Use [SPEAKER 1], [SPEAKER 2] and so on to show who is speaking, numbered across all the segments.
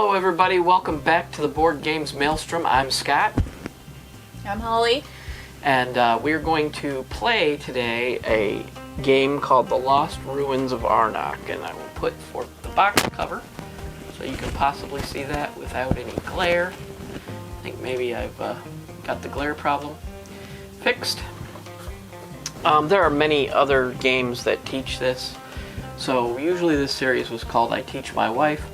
[SPEAKER 1] Hello everybody, welcome back to the Board Games Maelstrom. I'm Scott.
[SPEAKER 2] I'm Holly.
[SPEAKER 1] And we're going to play today a game called The Lost Ruins of Arnak. And I will put forth the box cover so you can possibly see that without any glare. I think maybe I've got the glare problem fixed. There are many other games that teach this. So usually this series was called I Teach My Wife.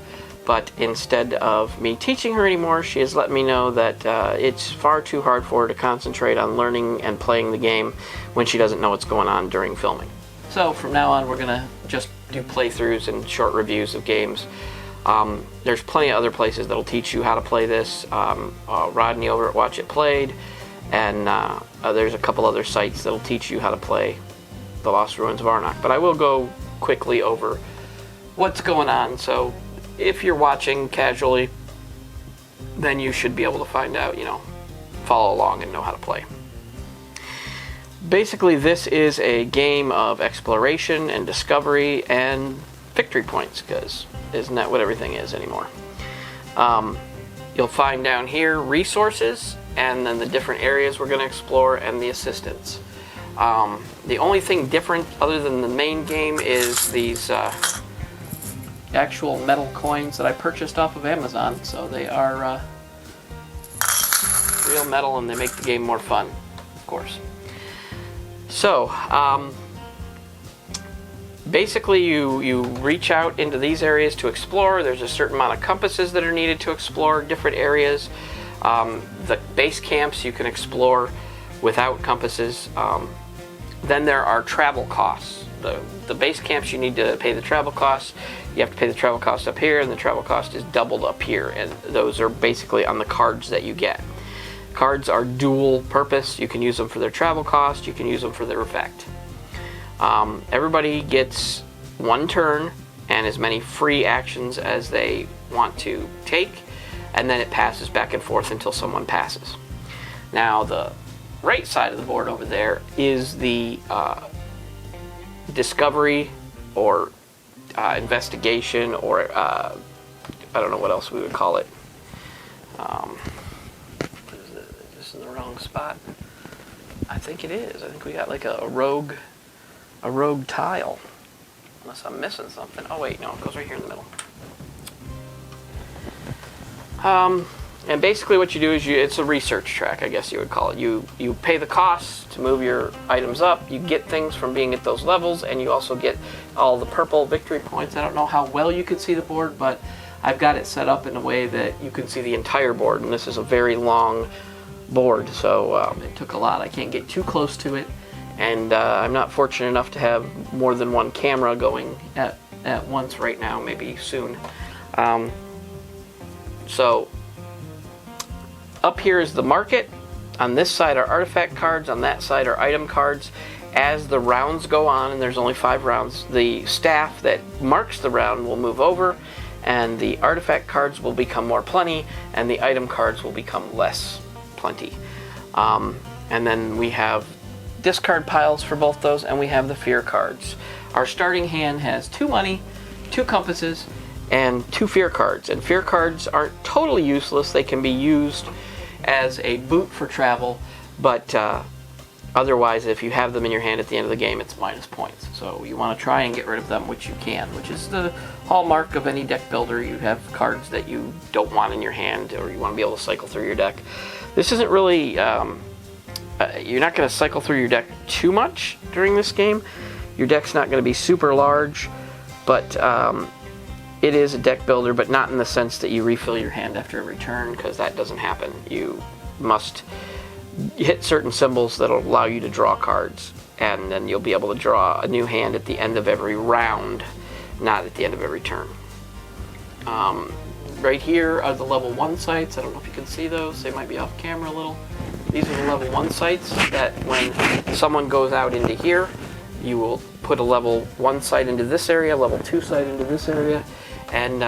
[SPEAKER 1] But instead of me teaching her anymore, she has let me know that it's far too hard for her to concentrate on learning and playing the game when she doesn't know what's going on during filming. So from now on, we're going to just do playthroughs and short reviews of games. There's plenty of other places that'll teach you how to play this. Rodney over at Watch It Played, and there's a couple other sites that'll teach you how to play The Lost Ruins of Arnak. But I will go quickly over what's going on. So if you're watching casually, then you should be able to find out, follow along and know how to play. Basically, this is a game of exploration and discovery and victory points, because isn't that what everything is anymore? You'll find down here resources, and then the different areas we're going to explore, and the assistants. The only thing different other than the main game is these actual metal coins that I purchased off of Amazon. So they are real metal, and they make the game more fun, of course. So basically you reach out into these areas to explore. There's a certain amount of compasses that are needed to explore different areas. The base camps you can explore without compasses. Then there are travel costs. The base camps, you need to pay the travel costs. You have to pay the travel cost up here, and the travel cost is doubled up here, and those are basically on the cards that you get. Cards are dual purpose. You can use them for their travel cost, you can use them for their effect. Everybody gets one turn and as many free actions as they want to take, and then it passes back and forth until someone passes. Now the right side of the board over there is the discovery or investigation, or I don't know what else we would call it. Is this in the wrong spot? I think it is. I think we got like a rogue tile. Unless I'm missing something. Oh wait, no, it goes right here in the middle. And basically what you do is it's a research track, I guess you would call it. You pay the costs to move your items up, you get things from being at those levels, and you also get all the purple victory points. I don't know how well you can see the board, but I've got it set up in a way that you can see the entire board, and this is a very long board, so it took a lot. I can't get too close to it, and I'm not fortunate enough to have more than one camera going at once right now, maybe soon. So up here is the market. On this side are artifact cards, on that side are item cards. As the rounds go on, and there's only 5 rounds, the staff that marks the round will move over, and the artifact cards will become more plenty, and the item cards will become less plenty. And then we have discard piles for both those, and we have the fear cards. Our starting hand has 2 money, 2 compasses, and 2 fear cards. And fear cards aren't totally useless. They can be used as a boot for travel, but otherwise, if you have them in your hand at the end of the game, it's minus points. So you want to try and get rid of them, which you can, which is the hallmark of any deck builder. You have cards that you don't want in your hand, or you want to be able to cycle through your deck. This isn't really, you're not going to cycle through your deck too much during this game. Your deck's not going to be super large, but it is a deck builder, but not in the sense that you refill your hand after every turn, because that doesn't happen. You must hit certain symbols that will allow you to draw cards, and then you'll be able to draw a new hand at the end of every round, not at the end of every turn. Right here are the level 1 sites. I don't know if you can see those. They might be off camera a little. These are the level 1 sites that when someone goes out into here, you will put a level 1 site into this area, level 2 site into this area, and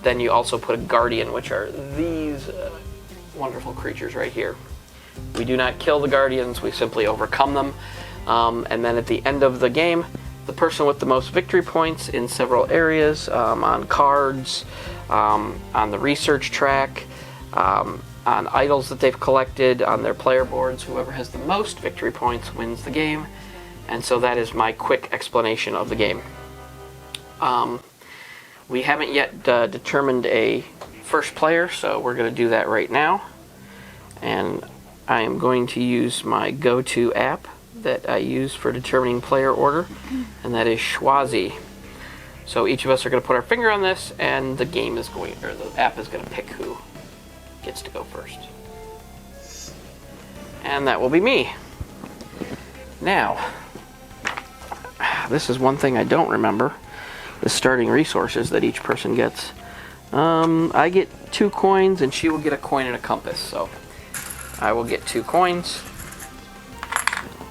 [SPEAKER 1] then you also put a guardian, which are these wonderful creatures right here. We do not kill the guardians, we simply overcome them, and then at the end of the game the person with the most victory points in several areas, on cards, on the research track, on idols that they've collected, on their player boards. Whoever has the most victory points wins the game. And so that is my quick explanation of the game. We haven't yet determined a first player, so we're going to do that right now. And I am going to use my go-to app that I use for determining player order, and that is Schwazi. So each of us are going to put our finger on this, and the app is going to pick who gets to go first. And that will be me. Now, this is one thing I don't remember, the starting resources that each person gets. I get 2 coins, and she will get a coin and a compass, so I will get 2 coins.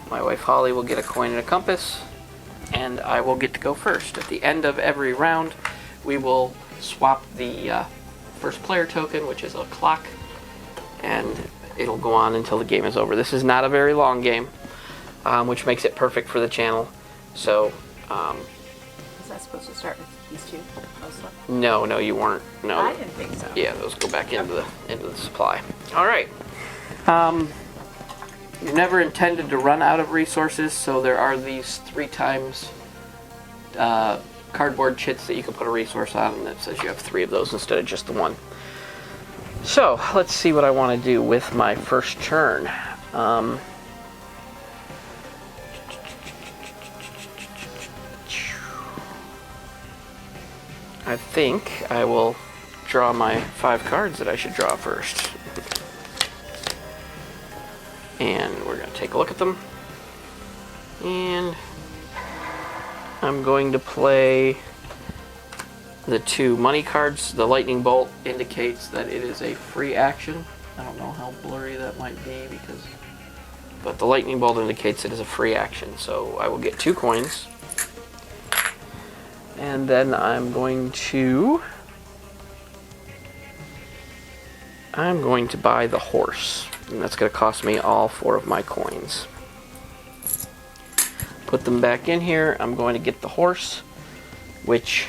[SPEAKER 1] My wife Holly will get a coin and a compass, and I will get to go first. At the end of every round, we will swap the first player token, which is a clock, and it'll go on until the game is over. This is not a very long game, which makes it perfect for the channel. So,
[SPEAKER 2] Is that supposed to start with these 2 mostly?
[SPEAKER 1] no, you weren't. No,
[SPEAKER 2] I didn't think so.
[SPEAKER 1] yeah, those go back into the supply. All right. You're never intended to run out of resources, so there are these 3 times cardboard chits that you can put a resource on, and that says you have 3 of those instead of just the 1. So let's see what I want to do with my first turn. I think I will draw my 5 cards that I should draw first. And we're going to take a look at them. And I'm going to play the 2 money cards. The lightning bolt indicates that it is a free action. I don't know how blurry that might be, but the lightning bolt indicates it is a free action. So I will get 2 coins. And then I'm going to buy the horse. And that's going to cost me all 4 of my coins. Put them back in here. I'm going to get the horse, which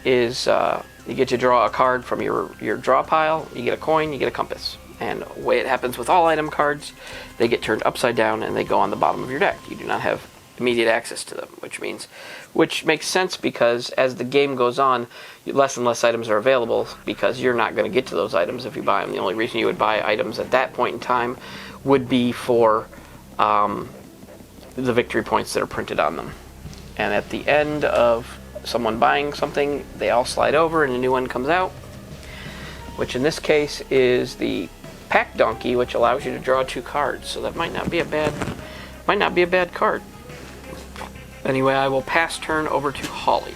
[SPEAKER 1] is, you get to draw a card from your draw pile. You get a coin, you get a compass. And the way it happens with all item cards, they get turned upside down and they go on the bottom of your deck. You do not have immediate access to them, which makes sense because as the game goes on, less and less items are available because you're not going to get to those items if you buy them. The only reason you would buy items at that point in time would be for the victory points that are printed on them. And at the end of someone buying something, they all slide over and a new one comes out, which in this case is the Pack Donkey, which allows you to draw 2 cards. So that might not be a bad card. Anyway, I will pass turn over to Holly.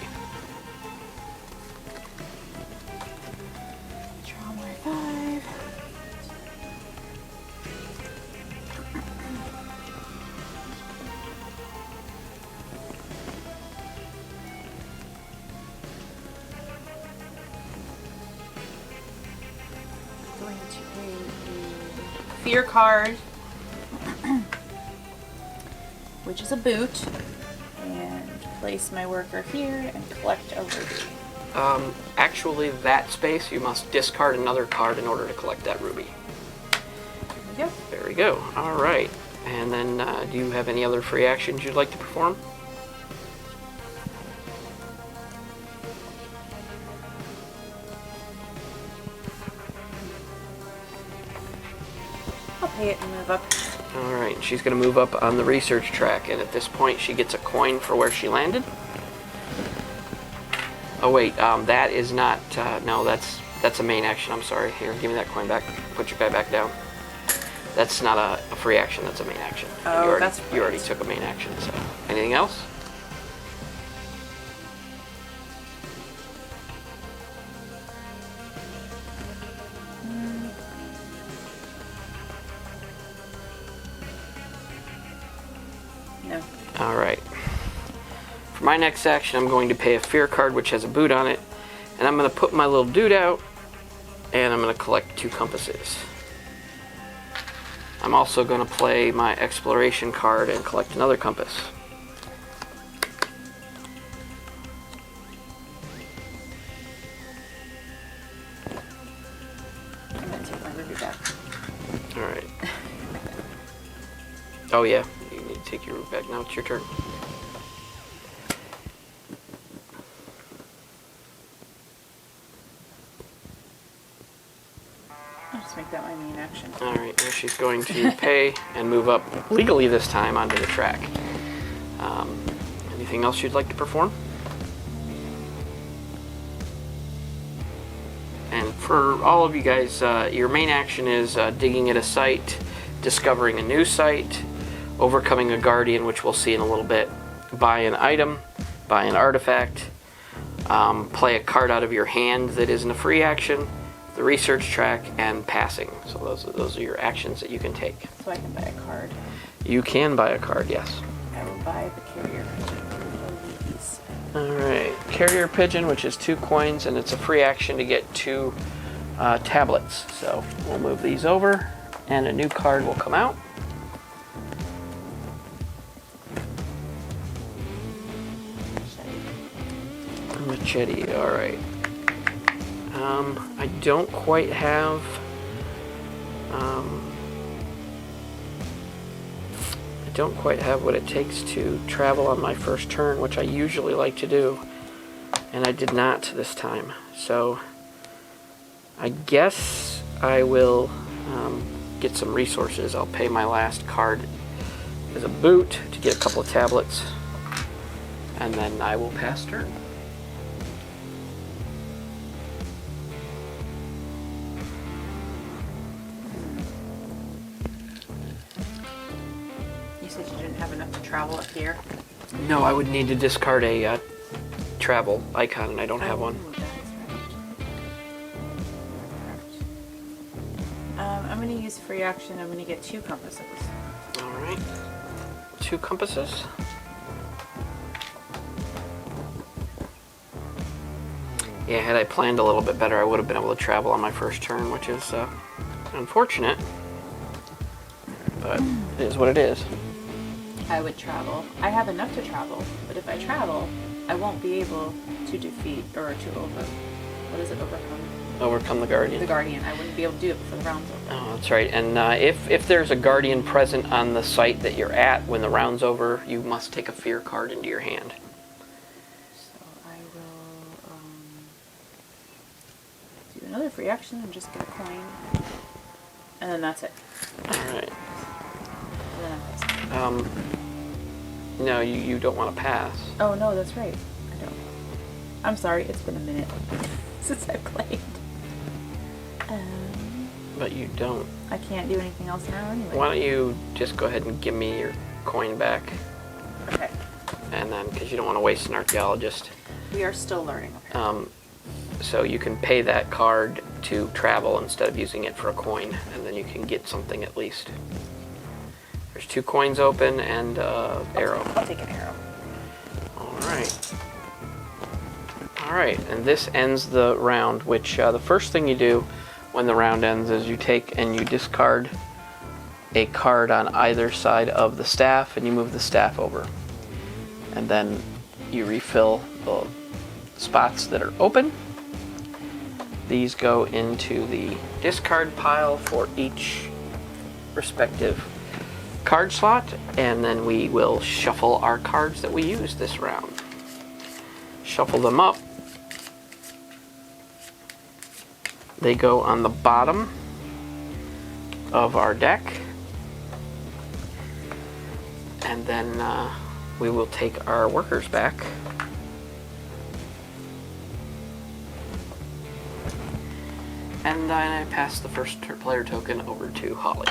[SPEAKER 2] Draw my 5. Going to play a fear card, which is a boot. And place my worker here and collect a ruby.
[SPEAKER 1] Actually, that space, you must discard another card in order to collect that ruby.
[SPEAKER 2] There we go.
[SPEAKER 1] There we go. All right. And then, do you have any other free actions you'd like to perform?
[SPEAKER 2] I'll pay it and move up.
[SPEAKER 1] Alright, she's going to move up on the research track, and at this point she gets a coin for where she landed. Oh wait, that is not, no, that's a main action, I'm sorry. Here, give me that coin back. Put your guy back down. That's not a free action, that's a main action.
[SPEAKER 2] Oh,
[SPEAKER 1] you already took a main action, so. Anything else?
[SPEAKER 2] No.
[SPEAKER 1] Alright. For my next action, I'm going to pay a fear card which has a boot on it, and I'm going to put my little dude out, and I'm going to collect 2 compasses. I'm also going to play my exploration card and collect another compass. Oh yeah, you need to take your route back. Now it's your turn.
[SPEAKER 2] I'll just make that my main action.
[SPEAKER 1] Alright, now she's going to pay and move up legally this time onto the track. Anything else you'd like to perform? And for all of you guys, your main action is digging at a site, discovering a new site, overcoming a guardian, which we'll see in a little bit, buy an item, buy an artifact, play a card out of your hand that isn't a free action, the research track, and passing. So those are your actions that you can take.
[SPEAKER 2] So I can buy a card.
[SPEAKER 1] You can buy a card, yes.
[SPEAKER 2] I will buy the carrier pigeon.
[SPEAKER 1] Alright, carrier pigeon, which is 2 coins, and it's a free action to get 2 tablets. So we'll move these over, and a new card will come out. Machete, alright. I don't quite have... I don't quite have what it takes to travel on my first turn, which I usually like to do, and I did not this time. So I guess I will get some resources. I'll pay my last card as a boot to get a couple of tablets, and then I will pass turn.
[SPEAKER 2] You said you didn't have enough to travel up here?
[SPEAKER 1] No, I would need to discard a travel icon, and I don't have one.
[SPEAKER 2] Ooh, that is right. I'm going to use free action. I'm going to get 2 compasses.
[SPEAKER 1] Alright. 2 compasses. Yeah, had I planned a little bit better, I would have been able to travel on my first turn, which is unfortunate. But it is what it is.
[SPEAKER 2] I would travel. I have enough to travel, but if I travel, I won't be able to defeat or to
[SPEAKER 1] Overcome the Guardian.
[SPEAKER 2] The Guardian. I wouldn't be able to do it before the round's over.
[SPEAKER 1] Oh, that's right. And if there's a Guardian present on the site that you're at when the round's over, you must take a fear card into your hand.
[SPEAKER 2] So I will do another free action and just get a coin. And then that's it.
[SPEAKER 1] Alright.
[SPEAKER 2] And then I pass.
[SPEAKER 1] No, you don't want to pass.
[SPEAKER 2] Oh no, that's right. I don't. I'm sorry, it's been a minute since I played.
[SPEAKER 1] But you don't.
[SPEAKER 2] I can't do anything else now anyway.
[SPEAKER 1] Why don't you just go ahead and give me your coin back?
[SPEAKER 2] Okay.
[SPEAKER 1] And then, because you don't want to waste an archaeologist.
[SPEAKER 2] We are still learning. Okay.
[SPEAKER 1] So you can pay that card to travel instead of using it for a coin, and then you can get something at least. There's 2 coins open and arrow.
[SPEAKER 2] I'll take an arrow.
[SPEAKER 1] Alright, and this ends the round, which the first thing you do when the round ends is you take and you discard a card on either side of the staff, and you move the staff over. And then you refill the spots that are open. These go into the discard pile for each respective card slot, and then we will shuffle our cards that we use this round. Shuffle them up. They go on the bottom of our deck, and then we will take our workers back. And then I pass the first player token over to Holly.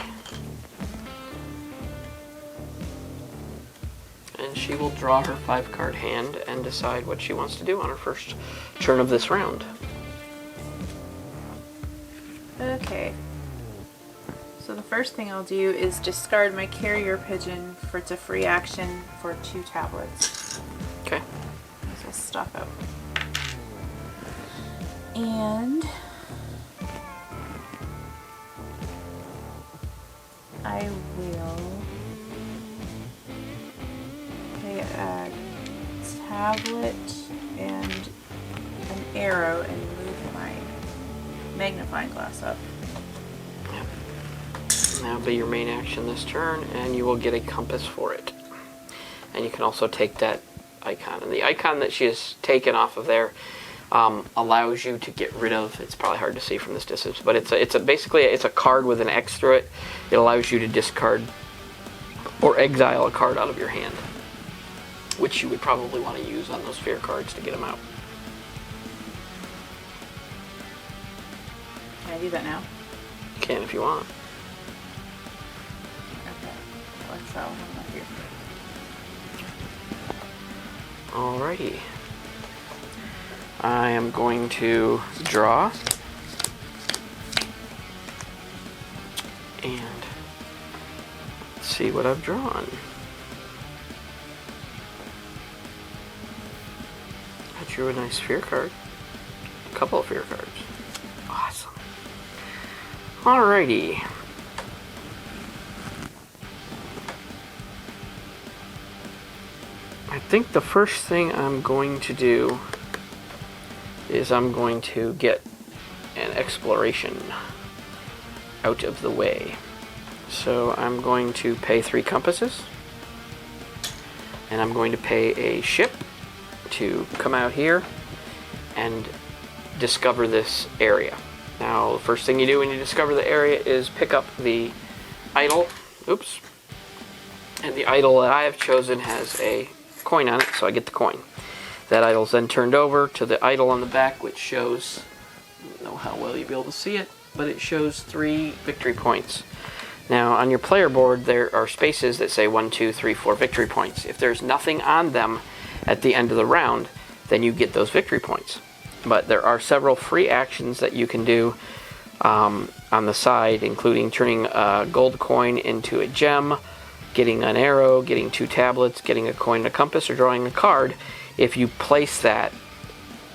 [SPEAKER 1] And she will draw her 5-card hand and decide what she wants to do on her first turn of this round.
[SPEAKER 2] Okay. So the first thing I'll do is discard my carrier pigeon for it's a free action for 2 tablets.
[SPEAKER 1] Okay.
[SPEAKER 2] So I'll stock up. And I will pay a tablet and an arrow and move my magnifying glass up.
[SPEAKER 1] That'll be your main action this turn, and you will get a compass for it. And you can also take that icon. And the icon that she has taken off of there allows you to get rid of, it's probably hard to see from this distance, but basically it's a card with an X through it. It allows you to discard or exile a card out of your hand, which you would probably want to use on those fear cards to get them out.
[SPEAKER 2] Can I do that now?
[SPEAKER 1] You can if you want.
[SPEAKER 2] Okay. Let's throw one up here.
[SPEAKER 1] Alrighty. I am going to draw. And let's see what I've drawn. I drew a nice fear card. A couple of fear cards. Awesome. Alrighty. I think the first thing I'm going to do is I'm going to get an exploration out of the way. So I'm going to pay 3 compasses, and I'm going to pay a ship to come out here and discover this area. Now, the first thing you do when you discover the area is pick up the idol. Oops. And the idol that I have chosen has a coin on it, so I get the coin. That idol's then turned over to the idol on the back, which shows, I don't know how well you'll be able to see it, but it shows 3 victory points. Now, on your player board, there are spaces that say 1, 2, 3, 4 victory points. If there's nothing on them at the end of the round, then you get those victory points. But there are several free actions that you can do on the side, including turning a gold coin into a gem, getting an arrow, getting 2 tablets, getting a coin and a compass, or drawing a card. If you place that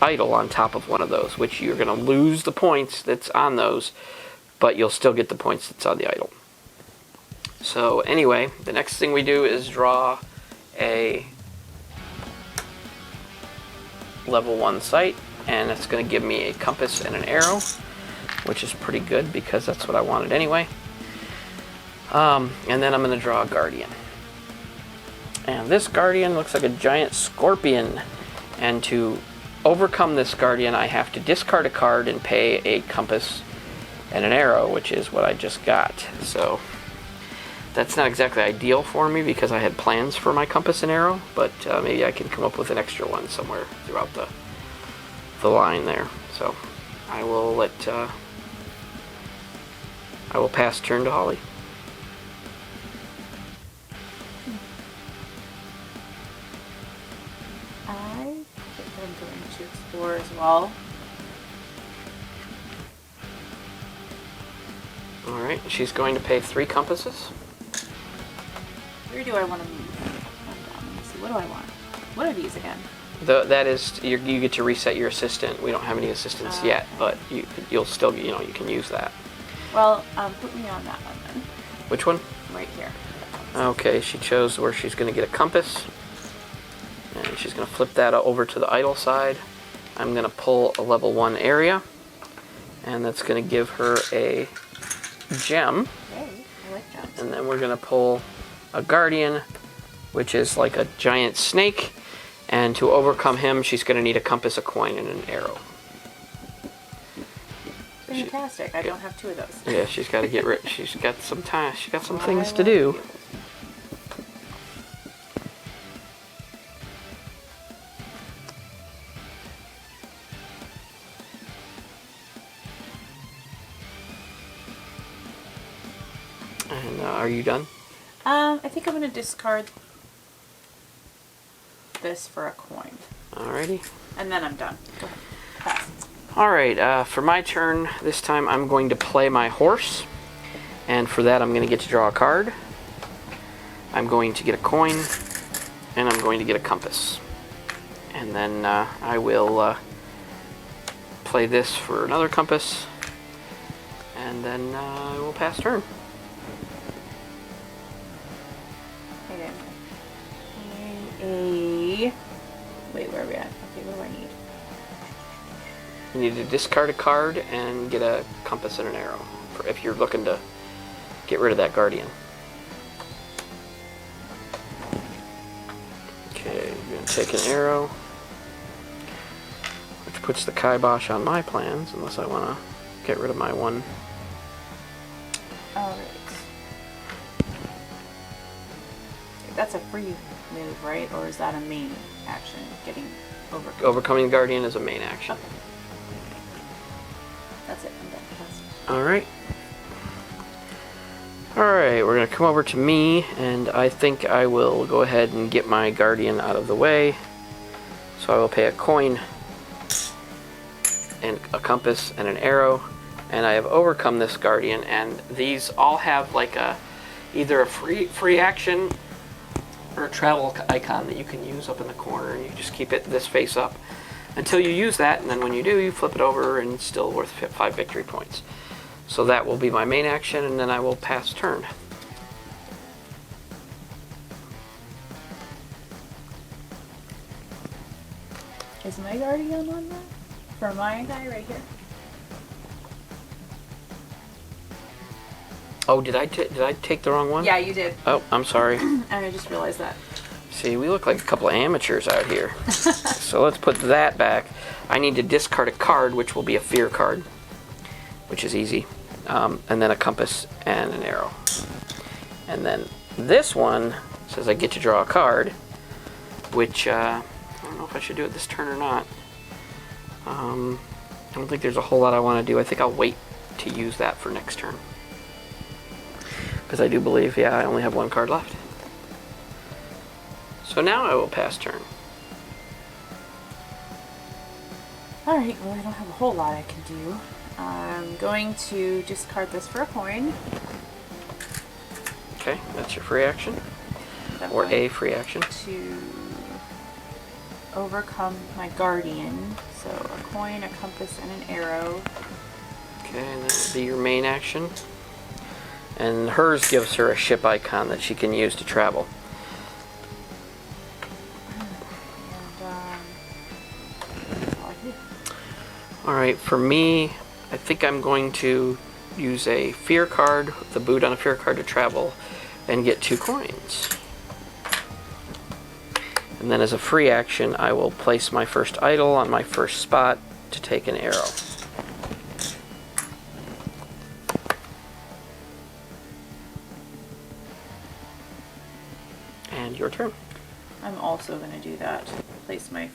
[SPEAKER 1] idol on top of one of those, which you're going to lose the points that's on those, but you'll still get the points that's on the idol. So anyway, the next thing we do is draw a level 1 sight, and it's going to give me a compass and an arrow, which is pretty good because that's what I wanted anyway. And then I'm going to draw a guardian. And this guardian looks like a giant scorpion. And to overcome this guardian, I have to discard a card and pay a compass and an arrow, which is what I just got. So that's not exactly ideal for me because I had plans for my compass and arrow, but maybe I can come up with an extra one somewhere throughout the line there. So I will pass turn to Holly.
[SPEAKER 2] I think I'm going to explore as well.
[SPEAKER 1] Alright, she's going to pay 3 compasses.
[SPEAKER 2] Where do I want to move? Let me see. What do I want? What are these again?
[SPEAKER 1] That is, you get to reset your assistant. We don't have any assistants yet, but you'll still, you can use that.
[SPEAKER 2] Well, put me on that one then.
[SPEAKER 1] Which one?
[SPEAKER 2] Right here.
[SPEAKER 1] Okay, she chose where she's going to get a compass. And she's going to flip that over to the idle side. I'm going to pull a level 1 area. And that's going to give her a gem.
[SPEAKER 2] Okay, I like gems.
[SPEAKER 1] And then we're going to pull a guardian, which is like a giant snake. And to overcome him, she's going to need a compass, a coin, and an arrow.
[SPEAKER 2] Fantastic. I don't have 2 of those.
[SPEAKER 1] Yeah, she's got to get rid. She's got some time. She's got some things to do. And are you done?
[SPEAKER 2] I think I'm going to discard this for a coin.
[SPEAKER 1] Alrighty.
[SPEAKER 2] And then I'm done. Go ahead. Pass.
[SPEAKER 1] Alright, for my turn, this time I'm going to play my horse. And for that I'm going to get to draw a card. I'm going to get a coin. And I'm going to get a compass. And then I will play this for another compass. And then I will pass turn.
[SPEAKER 2] Wait, where are we at? Okay, what do I need?
[SPEAKER 1] You need to discard a card and get a compass and an arrow if you're looking to get rid of that guardian. Okay, I'm going to take an arrow, which puts the kibosh on my plans, unless I want to get rid of my one.
[SPEAKER 2] Alright. That's a free move, right? Or is that a main action? Getting overcome?
[SPEAKER 1] Overcoming the guardian is a main action.
[SPEAKER 2] Okay. That's it. I'm done.
[SPEAKER 1] Alright. Alright, we're going to come over to me, and I think I will go ahead and get my guardian out of the way. So I will pay a coin, and a compass, and an arrow, and I have overcome this guardian, and these all have like either a free action or a travel icon that you can use up in the corner, and you just keep it this face up until you use that, and then when you do, you flip it over, and it's still worth 5 victory points. So that will be my main action, and then I will pass turn.
[SPEAKER 2] Is my guardian on that? For my guy right here?
[SPEAKER 1] Oh, did I take the wrong one?
[SPEAKER 2] Yeah, you did.
[SPEAKER 1] Oh, I'm sorry.
[SPEAKER 2] And I just realized that.
[SPEAKER 1] See, we look like a couple of amateurs out here. So let's put that back. I need to discard a card, which will be a fear card, which is easy. And then a compass and an arrow. And then this one says I get to draw a card, which I don't know if I should do it this turn or not. I don't think there's a whole lot I want to do. I think I'll wait to use that for next turn. Because I do believe, yeah, I only have one card left. So now I will pass turn.
[SPEAKER 2] Alright, well I don't have a whole lot I can do. I'm going to discard this for a coin.
[SPEAKER 1] Okay, that's your free action.
[SPEAKER 2] I'm
[SPEAKER 1] Or
[SPEAKER 2] going
[SPEAKER 1] a free action.
[SPEAKER 2] to overcome my guardian. So a coin, a compass, and an arrow.
[SPEAKER 1] Okay, and that will be your main action. And hers gives her a ship icon that she can use to travel.
[SPEAKER 2] And that's all I do.
[SPEAKER 1] Alright, for me, I think I'm going to use a fear card, the boot on a fear card to travel, and get 2 coins. And then as a free action, I will place my first idol on my first spot to take an arrow. And your turn.
[SPEAKER 2] I'm also going to do that. Place my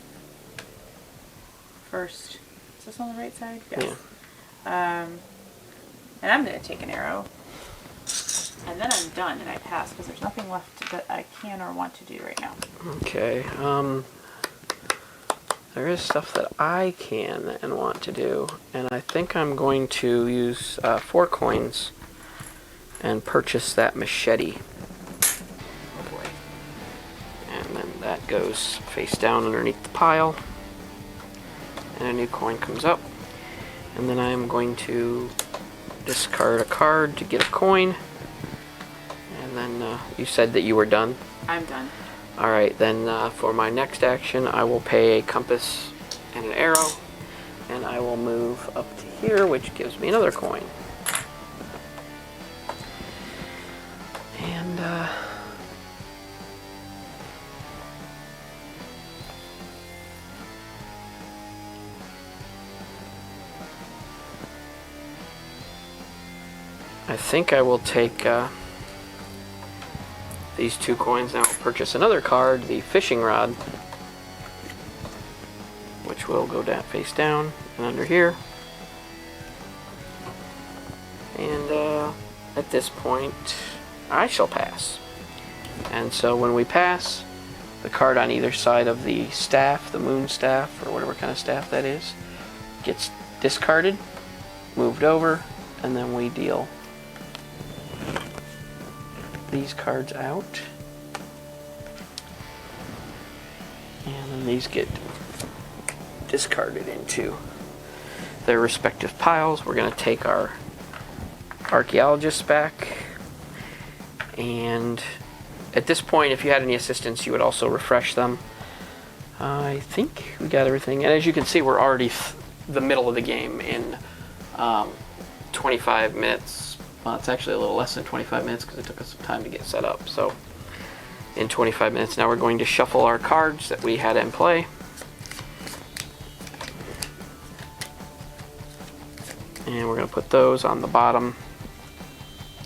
[SPEAKER 2] first. Is this on the right side? Yes.
[SPEAKER 1] Yeah.
[SPEAKER 2] And I'm going to take an arrow. And then I'm done and I pass because there's nothing left that I can or want to do right now.
[SPEAKER 1] Okay, there is stuff that I can and want to do, and I think I'm going to use 4 coins and purchase that machete.
[SPEAKER 2] Oh boy.
[SPEAKER 1] And then that goes face down underneath the pile, and a new coin comes up. And then I'm going to discard a card to get a coin. And then you said that you were done?
[SPEAKER 2] I'm done.
[SPEAKER 1] Alright, then for my next action, I will pay a compass and an arrow, and I will move up to here, which gives me another coin. And, I think I will take these 2 coins and I will purchase another card, the fishing rod, which will go down face down and under here. And at this point, I shall pass. And so when we pass, the card on either side of the staff, the moon staff, or whatever kind of staff that is, gets discarded, moved over, and then we deal these cards out, and then these get discarded into their respective piles. We're going to take our archaeologists back, and at this point, if you had any assistants, you would also refresh them. I think we got everything, and as you can see, we're already the middle of the game in 25 minutes well, it's actually a little less than 25 minutes because it took us some time to get set up. So in 25 minutes now we're going to shuffle our cards that we had in play. And we're going to put those on the bottom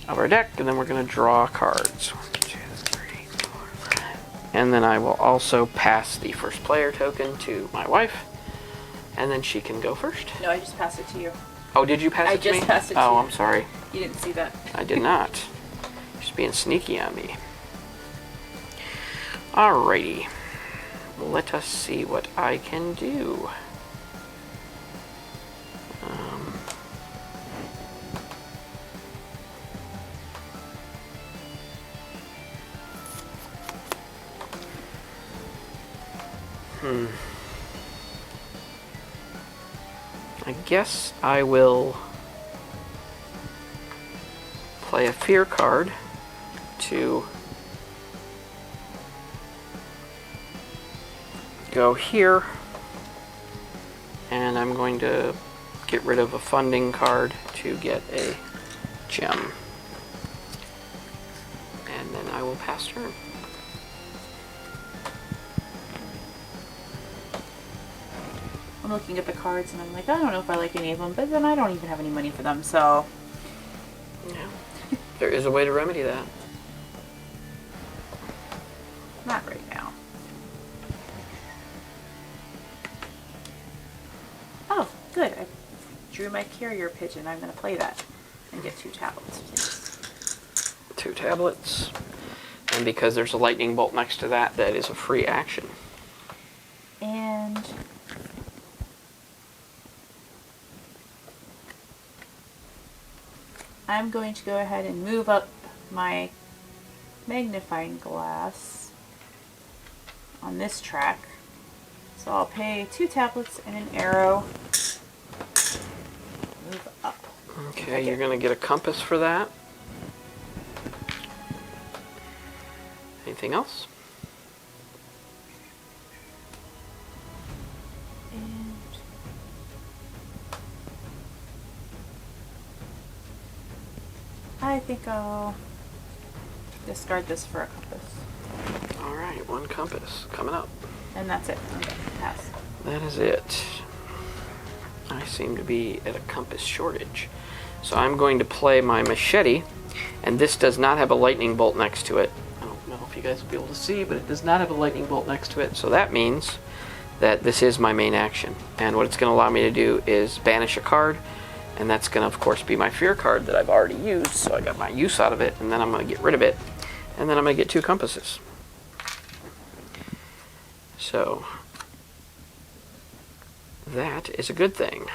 [SPEAKER 1] of our deck, and then we're going to draw cards. 1, 2, 3, 4, 5. And then I will also pass the first player token to my wife, and then she can go first.
[SPEAKER 2] No, I just passed it to you.
[SPEAKER 1] Oh, did you pass it to me?
[SPEAKER 2] I just passed it to you.
[SPEAKER 1] Oh, I'm sorry.
[SPEAKER 2] You didn't see that.
[SPEAKER 1] I did not. Just being sneaky on me. Alrighty. Let us see what I can do. I guess I will play a fear card to go here, and I'm going to get rid of a funding card to get a gem, and then I will pass turn.
[SPEAKER 2] I'm looking at the cards and I'm like, I don't know if I like any of them, but then I don't even have any money for them, so.
[SPEAKER 1] Yeah. There is a way to remedy that.
[SPEAKER 2] Not right now. Oh, good. I drew my carrier pigeon. I'm going to play that and get 2 tablets, please.
[SPEAKER 1] 2 tablets. And because there's a lightning bolt next to that, that is a free action.
[SPEAKER 2] And I'm going to go ahead and move up my magnifying glass on this track. So I'll pay 2 tablets and an arrow. Move up.
[SPEAKER 1] Okay, you're going to get a compass for that. Anything else?
[SPEAKER 2] And I think I'll discard this for a compass.
[SPEAKER 1] Alright, 1 compass coming up.
[SPEAKER 2] And that's it. I'm done. Pass.
[SPEAKER 1] That is it. I seem to be at a compass shortage. So I'm going to play my machete, and this does not have a lightning bolt next to it. I don't know if you guys will be able to see, but it does not have a lightning bolt next to it. So that means that this is my main action. And what it's going to allow me to do is banish a card, and that's going to, of course, be my fear card that I've already used, so I got my use out of it, and then I'm going to get rid of it, and then I'm going to get 2 compasses. So that is a good thing.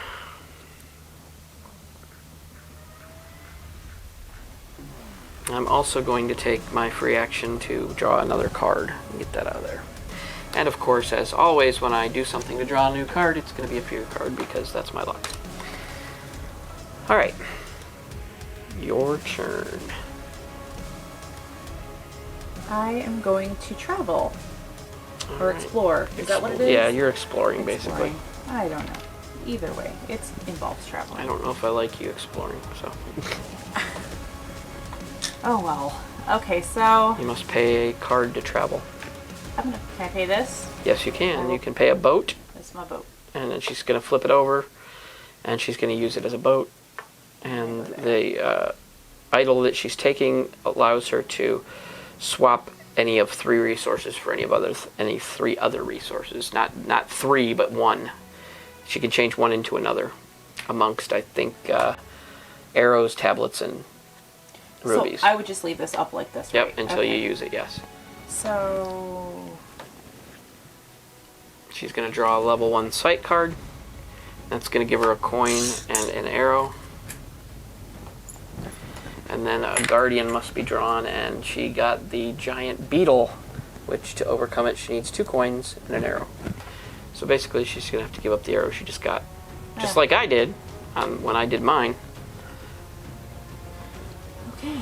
[SPEAKER 1] I'm also going to take my free action to draw another card and get that out of there. And of course, as always, when I do something to draw a new card, it's going to be a fear card because that's my luck. Alright. Your turn.
[SPEAKER 2] I am going to travel. Or
[SPEAKER 1] Alright.
[SPEAKER 2] explore. Is that what it is?
[SPEAKER 1] Yeah, you're exploring basically.
[SPEAKER 2] Exploring. I don't know. Either way, it involves traveling.
[SPEAKER 1] I don't know if I like you exploring, so.
[SPEAKER 2] Oh well. Okay, so
[SPEAKER 1] You must pay a card to travel.
[SPEAKER 2] can I pay this?
[SPEAKER 1] Yes, you can. You can pay a boat,
[SPEAKER 2] This is my boat.
[SPEAKER 1] and then she's going to flip it over, and she's going to use it as a boat. And the idol that she's taking allows her to swap any of 3 resources for any 3 other resources. Not 3, but 1. She can change one into another amongst, I think, arrows, tablets, and rubies.
[SPEAKER 2] So I would just leave this up like this,
[SPEAKER 1] Yep,
[SPEAKER 2] right?
[SPEAKER 1] until you use it, yes.
[SPEAKER 2] So
[SPEAKER 1] She's going to draw a level 1 sight card. That's going to give her a coin and an arrow. And then a guardian must be drawn, and she got the giant beetle, which to overcome it she needs 2 coins and an arrow. So basically she's going to have to give up the arrow she just got. Just like I did when I did mine.
[SPEAKER 2] okay.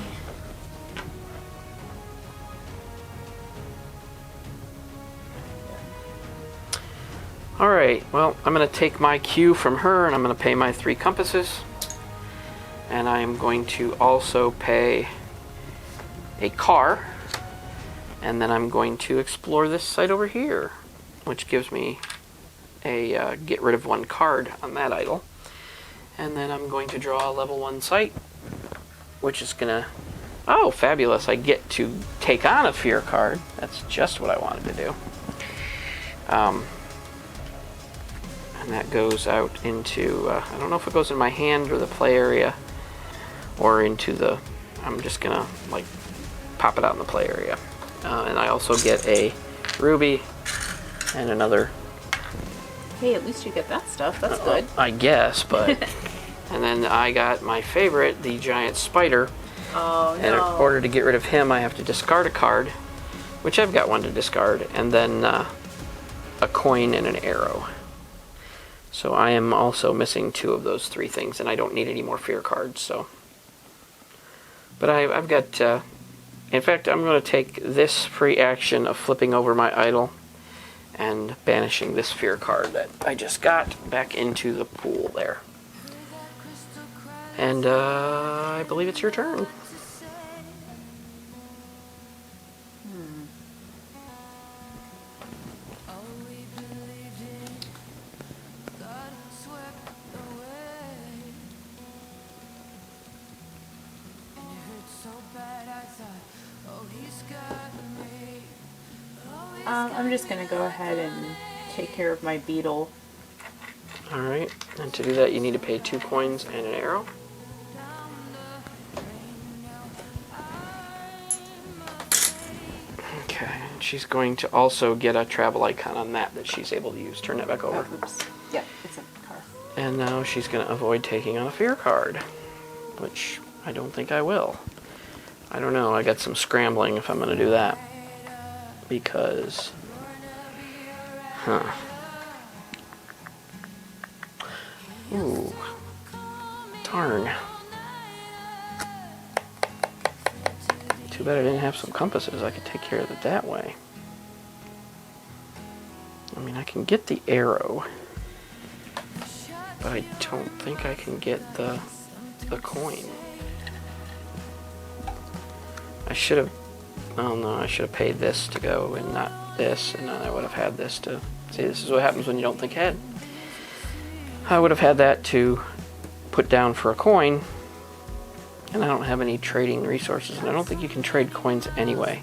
[SPEAKER 1] Alright, well, I'm going to take my cue from her, and I'm going to pay my 3 compasses. and I am going to also pay a car, and then I'm going to explore this site over here, which gives me a get rid of one card on that idol. And then I'm going to draw a level 1 site, which is gonna, oh fabulous, I get to take on a fear card. That's just what I wanted to do. And that goes out into, I don't know if it goes in my hand or the play area, or into the, I'm just gonna like pop it out in the play area. And I also get a ruby and another.
[SPEAKER 2] Hey, at least you get that stuff. That's good.
[SPEAKER 1] I guess, but. And then I got my favorite, the giant spider.
[SPEAKER 2] Oh, no.
[SPEAKER 1] And in order to get rid of him, I have to discard a card, which I've got one to discard, and then a coin and an arrow. So I am also missing 2 of those 3 things, and I don't need any more fear cards. So, but I've got. In fact, I'm going to take this free action of flipping over my idol and banishing this fear card that I just got back into the pool there. And I believe it's your turn.
[SPEAKER 2] I'm just going to go ahead and take care of my beetle.
[SPEAKER 1] Alright, and to do that you need to pay 2 coins and an arrow. Okay, and she's going to also get a travel icon on that she's able to use. Turn that back over.
[SPEAKER 2] Oh, oops. Yep, it's a car.
[SPEAKER 1] And now she's going to avoid taking on a fear card, which I don't think I will. I don't know, I got some scrambling if I'm going to do that. Because, ooh, darn. Too bad I didn't have some compasses. I could take care of it that way. I mean, I can get the arrow, but I don't think I can get the coin. I should have, oh no, I should have paid this to go and not this, and then I would have had this to, see, this is what happens when you don't think ahead. I would have had that to put down for a coin, and I don't have any trading resources, and I don't think you can trade coins anyway.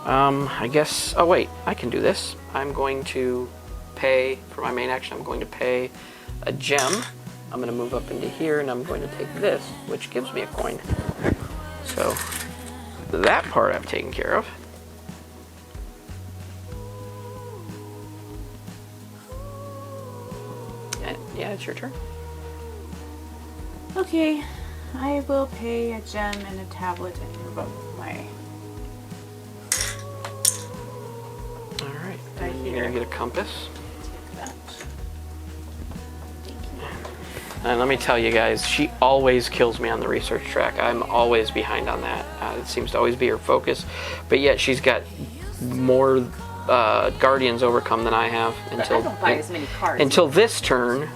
[SPEAKER 1] I guess, oh wait, I can do this. I'm going to pay, for my main action, I'm going to pay a gem. I'm going to move up into here, and I'm going to take this, which gives me a coin. So, that part I've taken care of. And yeah, it's your turn.
[SPEAKER 2] Okay, I will pay a gem and a tablet and move up my...
[SPEAKER 1] Alright,
[SPEAKER 2] Right
[SPEAKER 1] you're
[SPEAKER 2] here.
[SPEAKER 1] going to get a compass.
[SPEAKER 2] Take that. Thank you.
[SPEAKER 1] And let me tell you guys, she always kills me on the research track. I'm always behind on that. It seems to always be her focus. But yet she's got more Guardians overcome than I have.
[SPEAKER 2] But I don't buy as many cards.
[SPEAKER 1] Until this turn.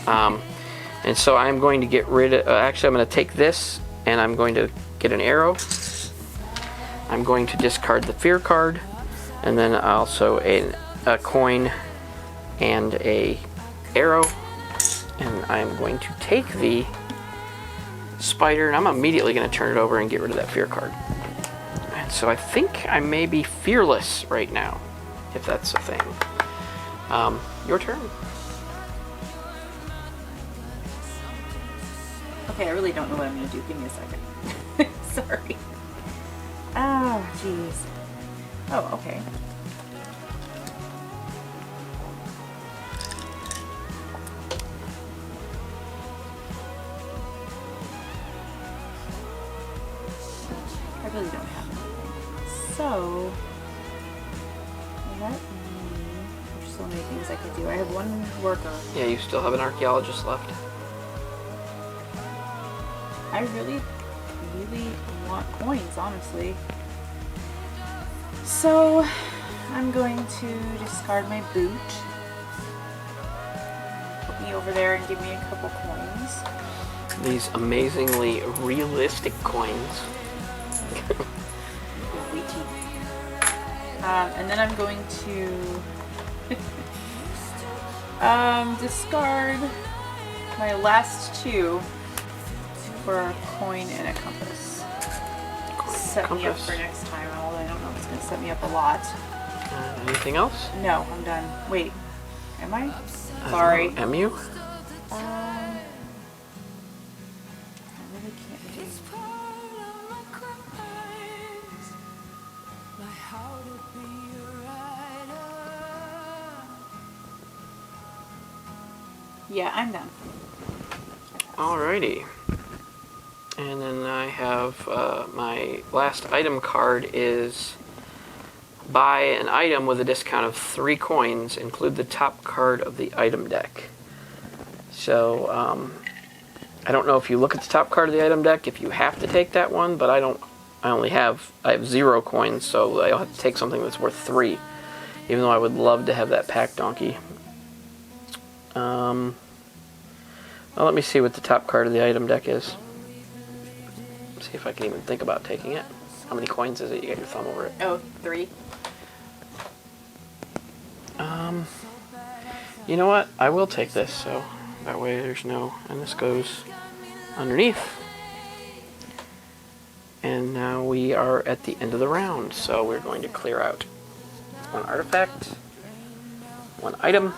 [SPEAKER 1] And so I'm going to get rid of... actually, I'm going to take this, and I'm going to get an arrow. I'm going to discard the fear card. And then also a coin and a arrow. And I'm going to take the spider, and I'm immediately going to turn it over and get rid of that fear card. And so I think I may be fearless right now, if that's a thing. Your turn.
[SPEAKER 2] Okay, I really don't know what I'm going to do. Give me a second. Sorry. Oh, jeez. Oh, okay. I really don't have anything. So, let me... There's so many things I could do. I have one worker.
[SPEAKER 1] Yeah, you still have an archaeologist left.
[SPEAKER 2] I really want coins, honestly. So, I'm going to discard my boot. Put me over there and give me a couple coins.
[SPEAKER 1] these amazingly realistic coins.
[SPEAKER 2] And then I'm going to discard my last two for a coin and a compass. Set me up for next time, although I don't know if it's going to set me up a lot.
[SPEAKER 1] Anything else?
[SPEAKER 2] No, I'm done. Wait, am I? Sorry.
[SPEAKER 1] Am you?
[SPEAKER 2] I really can't do. Yeah, I'm done.
[SPEAKER 1] Alrighty. And then I have my last item card is buy an item with a discount of 3 coins, include the top card of the item deck. So, I don't know if you look at the top card of the item deck, if you have to take that one, but I have 0 coins, so I'll have to take something that's worth 3, even though I would love to have that pack donkey. Well, let me see what the top card of the item deck is. See if I can even think about taking it. How many coins is it? You got your thumb over it.
[SPEAKER 2] Oh, 3.
[SPEAKER 1] You know what? I will take this, so that way there's no... And this goes underneath. And now we are at the end of the round, so we're going to clear out 1 artifact, 1 item.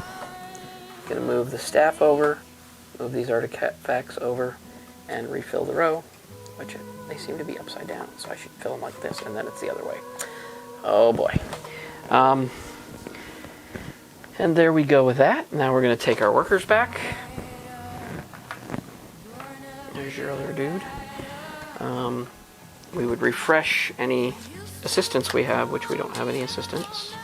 [SPEAKER 1] Going to move the staff over, move these artifacts over, and refill the row, which they seem to be upside down, so I should fill them like this, and then it's the other way. Oh boy. And there we go with that. Now we're going to take our workers back. There's your other dude. We would refresh any assistants we have, which we don't have any assistants.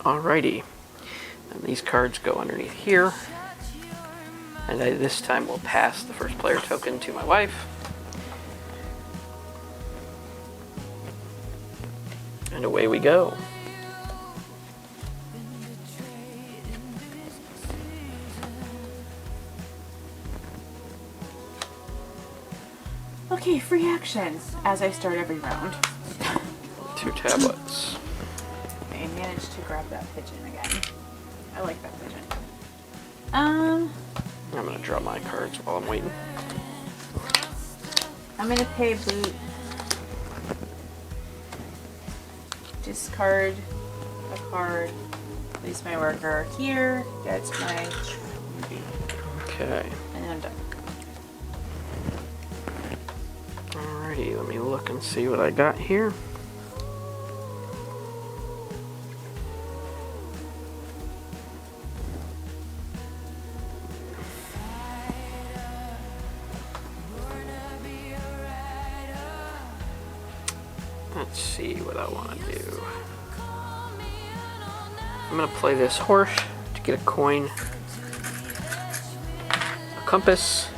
[SPEAKER 1] Alrighty. And these cards go underneath here. And I this time will pass the first player token to my wife. And away we go.
[SPEAKER 2] Okay, free action as I start every round.
[SPEAKER 1] 2 tablets.
[SPEAKER 2] I managed to grab that pigeon again. I like that pigeon. I'm
[SPEAKER 1] going to draw my cards while I'm waiting.
[SPEAKER 2] gonna pay boot. Discard a card. Place my worker here. Gets my movie.
[SPEAKER 1] Okay.
[SPEAKER 2] And then I'm done.
[SPEAKER 1] Alrighty, let me look and see what I got here. Let's see what I want to do. I'm going to play this horse to get a coin, a compass,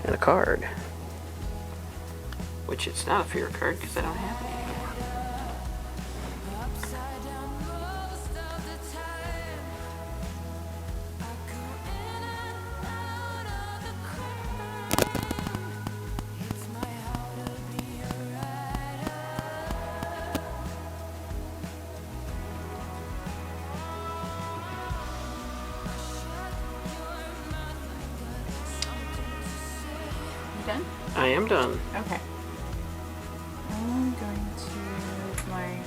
[SPEAKER 1] and a card. Which it's not a fear card because I don't have any anymore.
[SPEAKER 2] You done?
[SPEAKER 1] I am done.
[SPEAKER 2] Okay. I'm going to move my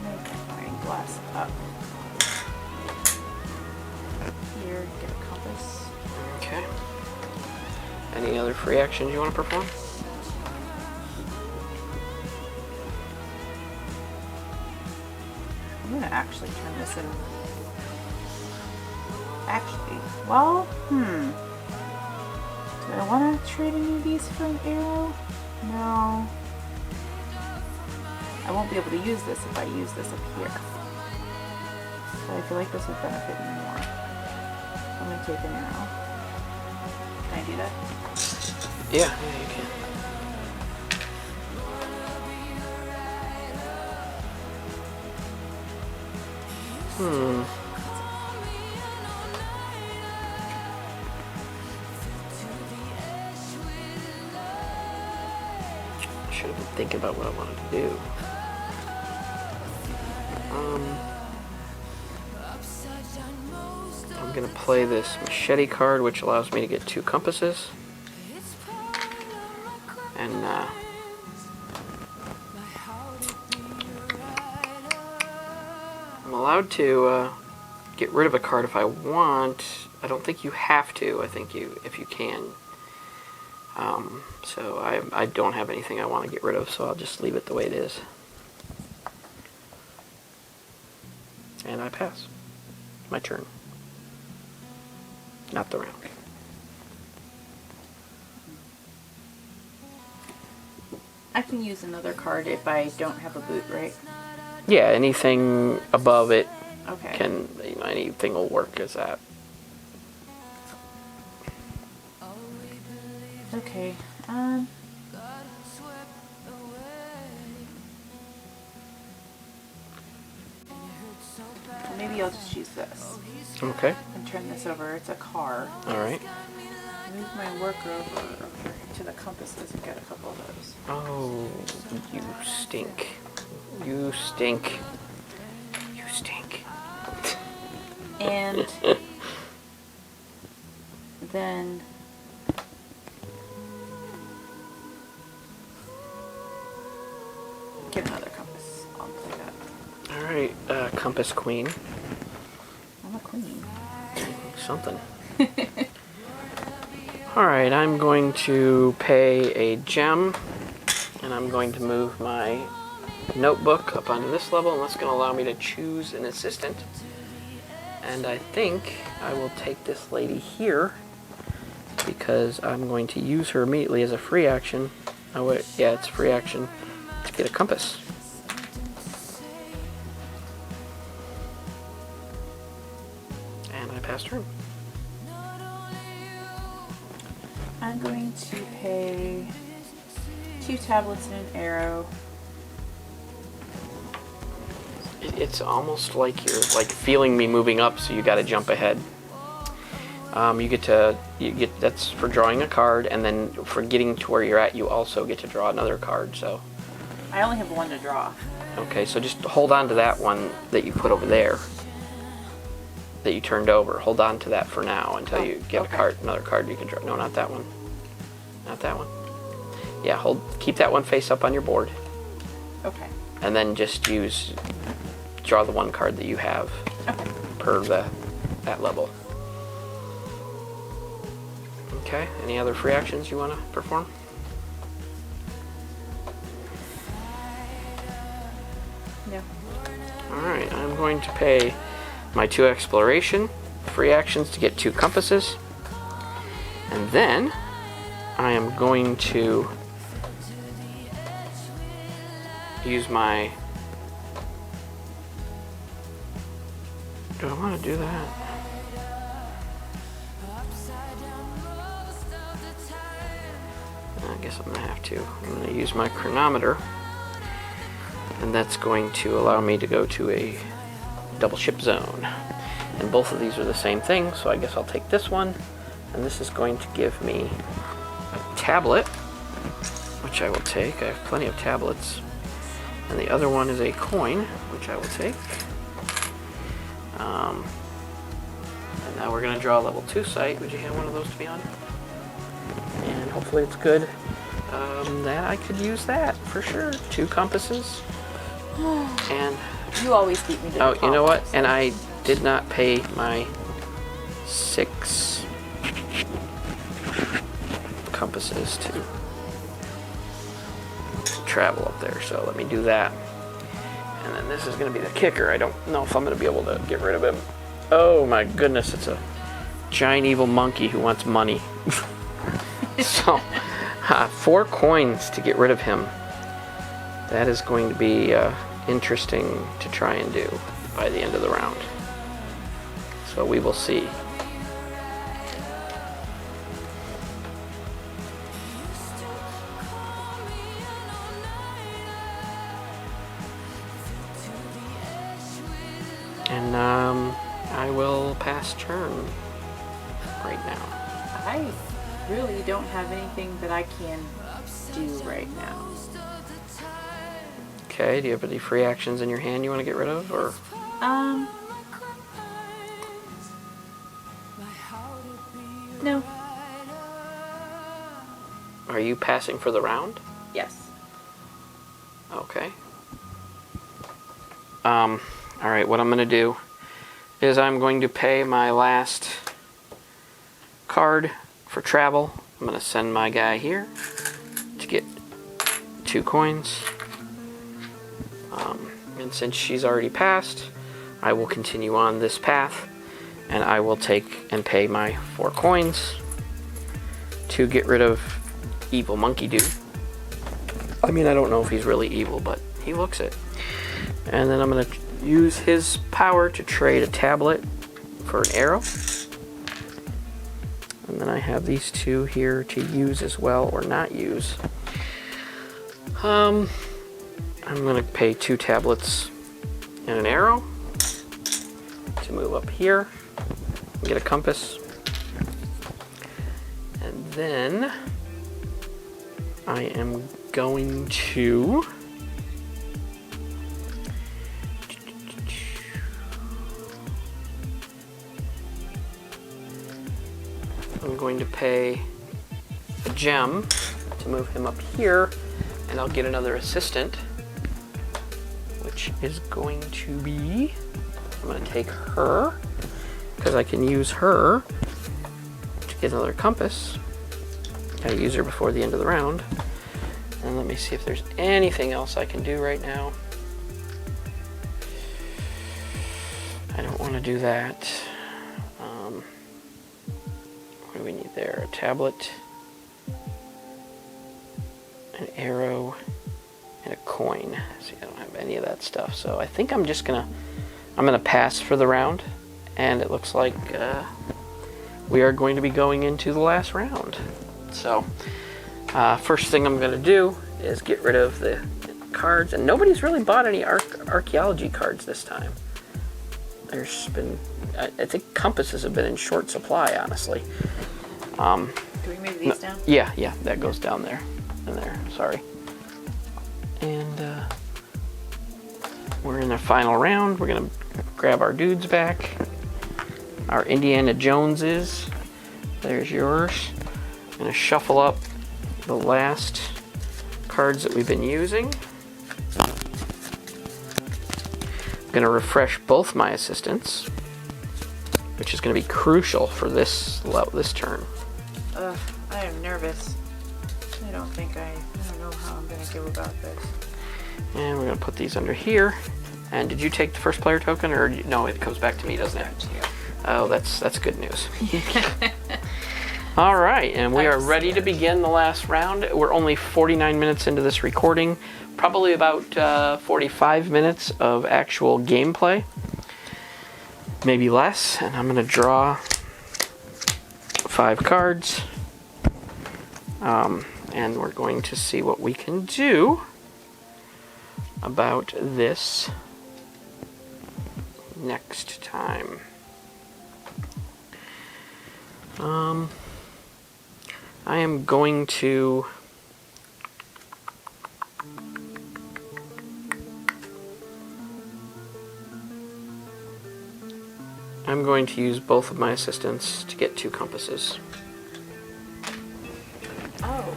[SPEAKER 2] magnifying glass up. Here, get a compass.
[SPEAKER 1] Okay. Any other free actions you want to perform?
[SPEAKER 2] I'm gonna actually turn this in. Actually, well, do I want to trade any of these for an arrow? No. I won't be able to use this if I use this up here. But I feel like this would benefit me more. I'm gonna take an arrow. Can I do that?
[SPEAKER 1] Yeah, you can. Should have been thinking about what I wanted to do. I'm going to play this machete card, which allows me to get 2 compasses. And I'm allowed to get rid of a card if I want. I don't think you have to. I think if you can. So I don't have anything I want to get rid of, so I'll just leave it the way it is. And I pass. My turn. Not the round.
[SPEAKER 2] I can use another card if I don't have a boot, right?
[SPEAKER 1] Yeah, anything above it
[SPEAKER 2] Okay.
[SPEAKER 1] can, anything will work as that.
[SPEAKER 2] Okay. Maybe I'll just use this
[SPEAKER 1] Okay.
[SPEAKER 2] and turn this over. It's a car.
[SPEAKER 1] All right.
[SPEAKER 2] Move my worker over to the compasses and get a couple of those.
[SPEAKER 1] Oh, you stink. You stink. You stink.
[SPEAKER 2] And then get another compass. I'll play that.
[SPEAKER 1] All right, Compass Queen.
[SPEAKER 2] I'm a queen.
[SPEAKER 1] Something. All right, I'm going to pay a gem, and I'm going to move my notebook up onto this level, and that's going to allow me to choose an assistant. And I think I will take this lady here because I'm going to use her immediately as a free action. Oh wait, yeah, it's free action to get a compass. And I pass turn.
[SPEAKER 2] I'm going to pay 2 tablets and an arrow.
[SPEAKER 1] It's almost like you're feeling me moving up, so you got to jump ahead. You get that's for drawing a card, and then for getting to where you're at, you also get to draw another card. So.
[SPEAKER 2] I only have 1 to draw.
[SPEAKER 1] Okay, so just hold on to that one that you put over there, that you turned over. Hold on to that for now until you get
[SPEAKER 2] okay.
[SPEAKER 1] a card, another card you can draw. No, not that one. Not that one. Yeah, keep that one face up on your board.
[SPEAKER 2] Okay.
[SPEAKER 1] And then just draw the one card that you have per that level. Okay, any other free actions you want to perform?
[SPEAKER 2] No.
[SPEAKER 1] Alright, I'm going to pay my 2 exploration free actions to get 2 compasses. And then I am going to use my... Do I want to do that? I guess I'm going to have to. I'm going to use my chronometer. And that's going to allow me to go to a double ship zone. And both of these are the same thing, so I guess I'll take this one. And this is going to give me a tablet, which I will take. I have plenty of tablets. And the other one is a coin, which I will take. And now we're going to draw a level 2 site. Would you hand one of those to me on? And hopefully it's good. That I could use that for sure. 2 compasses. And
[SPEAKER 2] You always beat me to the
[SPEAKER 1] oh, you know what?
[SPEAKER 2] compasses.
[SPEAKER 1] And I did not pay my 6 compasses to travel up there. So let me do that. And then this is going to be the kicker. I don't know if I'm going to be able to get rid of him. Oh my goodness, it's a giant evil monkey who wants money. So, 4 coins to get rid of him. That is going to be interesting to try and do by the end of the round. So we will see. And will pass turn right now.
[SPEAKER 2] I really don't have anything that I can do right now.
[SPEAKER 1] Okay, do you have any free actions in your hand you want to get rid of, or?
[SPEAKER 2] No.
[SPEAKER 1] Are you passing for the round?
[SPEAKER 2] Yes.
[SPEAKER 1] Okay. Alright, what I'm going to do is I'm going to pay my last card for travel. I'm going to send my guy here to get 2 coins. And since she's already passed, I will continue on this path, and I will take and pay my 4 coins to get rid of Evil Monkey Dude. I mean, I don't know if he's really evil, but he looks it. And then I'm going to use his power to trade a tablet for an arrow. And then I have these 2 here to use as well, or not use. I'm going to pay 2 tablets and an arrow to move up here and get a compass. And then I am going to pay a gem to move him up here, and I'll get another assistant, which is going to be, I'm going to take her, because I can use her to get another compass. Gotta use her before the end of the round. And let me see if there's anything else I can do right now. I don't want to do that. What do we need there? A tablet, an arrow, and a coin. See, I don't have any of that stuff, so I think I'm gonna pass for the round, and it looks like we are going to be going into the last round. So first thing I'm gonna do is get rid of the cards, and nobody's really bought any archaeology cards this time. There's been, I think compasses have been in short supply, honestly.
[SPEAKER 2] Do we move these down?
[SPEAKER 1] Yeah, that goes down there. And there, sorry. And we're in the final round. We're gonna grab our dudes back. Our Indiana Joneses. There's yours. I'm gonna shuffle up the last cards that we've been using. I'm gonna refresh both my assistants, which is gonna be crucial for this turn.
[SPEAKER 2] I am nervous. I don't know how I'm gonna go about this.
[SPEAKER 1] And we're gonna put these under here. And did you take the first player token, or no? It comes back to me, doesn't it? Oh, that's good news. All right, and we are ready to begin the last round. We're only 49 minutes into this recording, probably about 45 minutes of actual gameplay, maybe less. And I'm gonna draw 5 cards, and we're going to see what we can do about this next time. I am going to use both of my assistants to get 2 compasses.
[SPEAKER 2] Oh.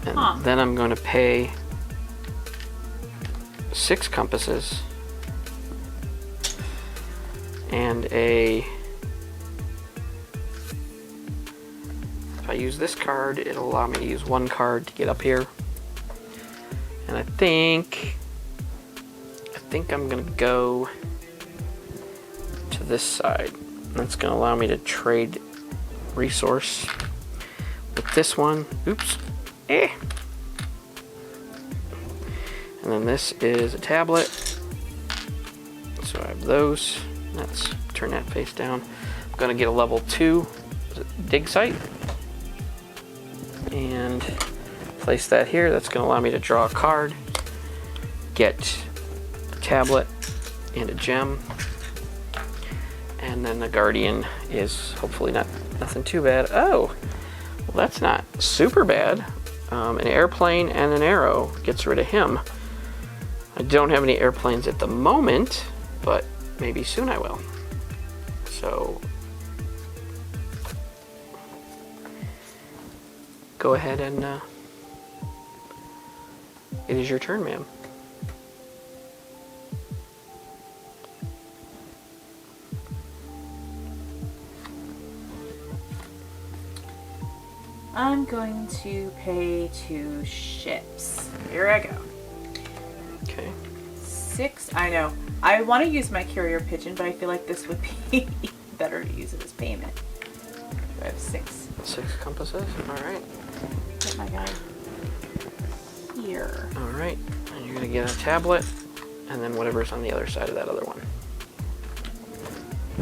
[SPEAKER 1] And then I'm going to pay 6 compasses and if I use this card, it'll allow me to use 1 card to get up here. And I think I'm gonna go to this side. That's gonna allow me to trade resource with this one. Oops. And then this is a tablet. So I have those. Let's turn that face down. I'm gonna get a level 2 dig site and place that here. That's gonna allow me to draw a card, get a tablet and a gem, and And then the Guardian is hopefully nothing too bad. Oh, well, that's not super bad. An airplane and an arrow gets rid of him. I don't have any airplanes at the moment, but maybe soon I will. So go ahead and it is your turn, ma'am.
[SPEAKER 2] I'm going to pay 2 ships. Here I go.
[SPEAKER 1] Okay.
[SPEAKER 2] 6. I know. I want to use my carrier pigeon, but I feel like this would be better to use it as payment. I have 6.
[SPEAKER 1] 6 compasses. All right.
[SPEAKER 2] Put my guy here.
[SPEAKER 1] All right. And you're gonna get a tablet, and then whatever's on the other side of that other one.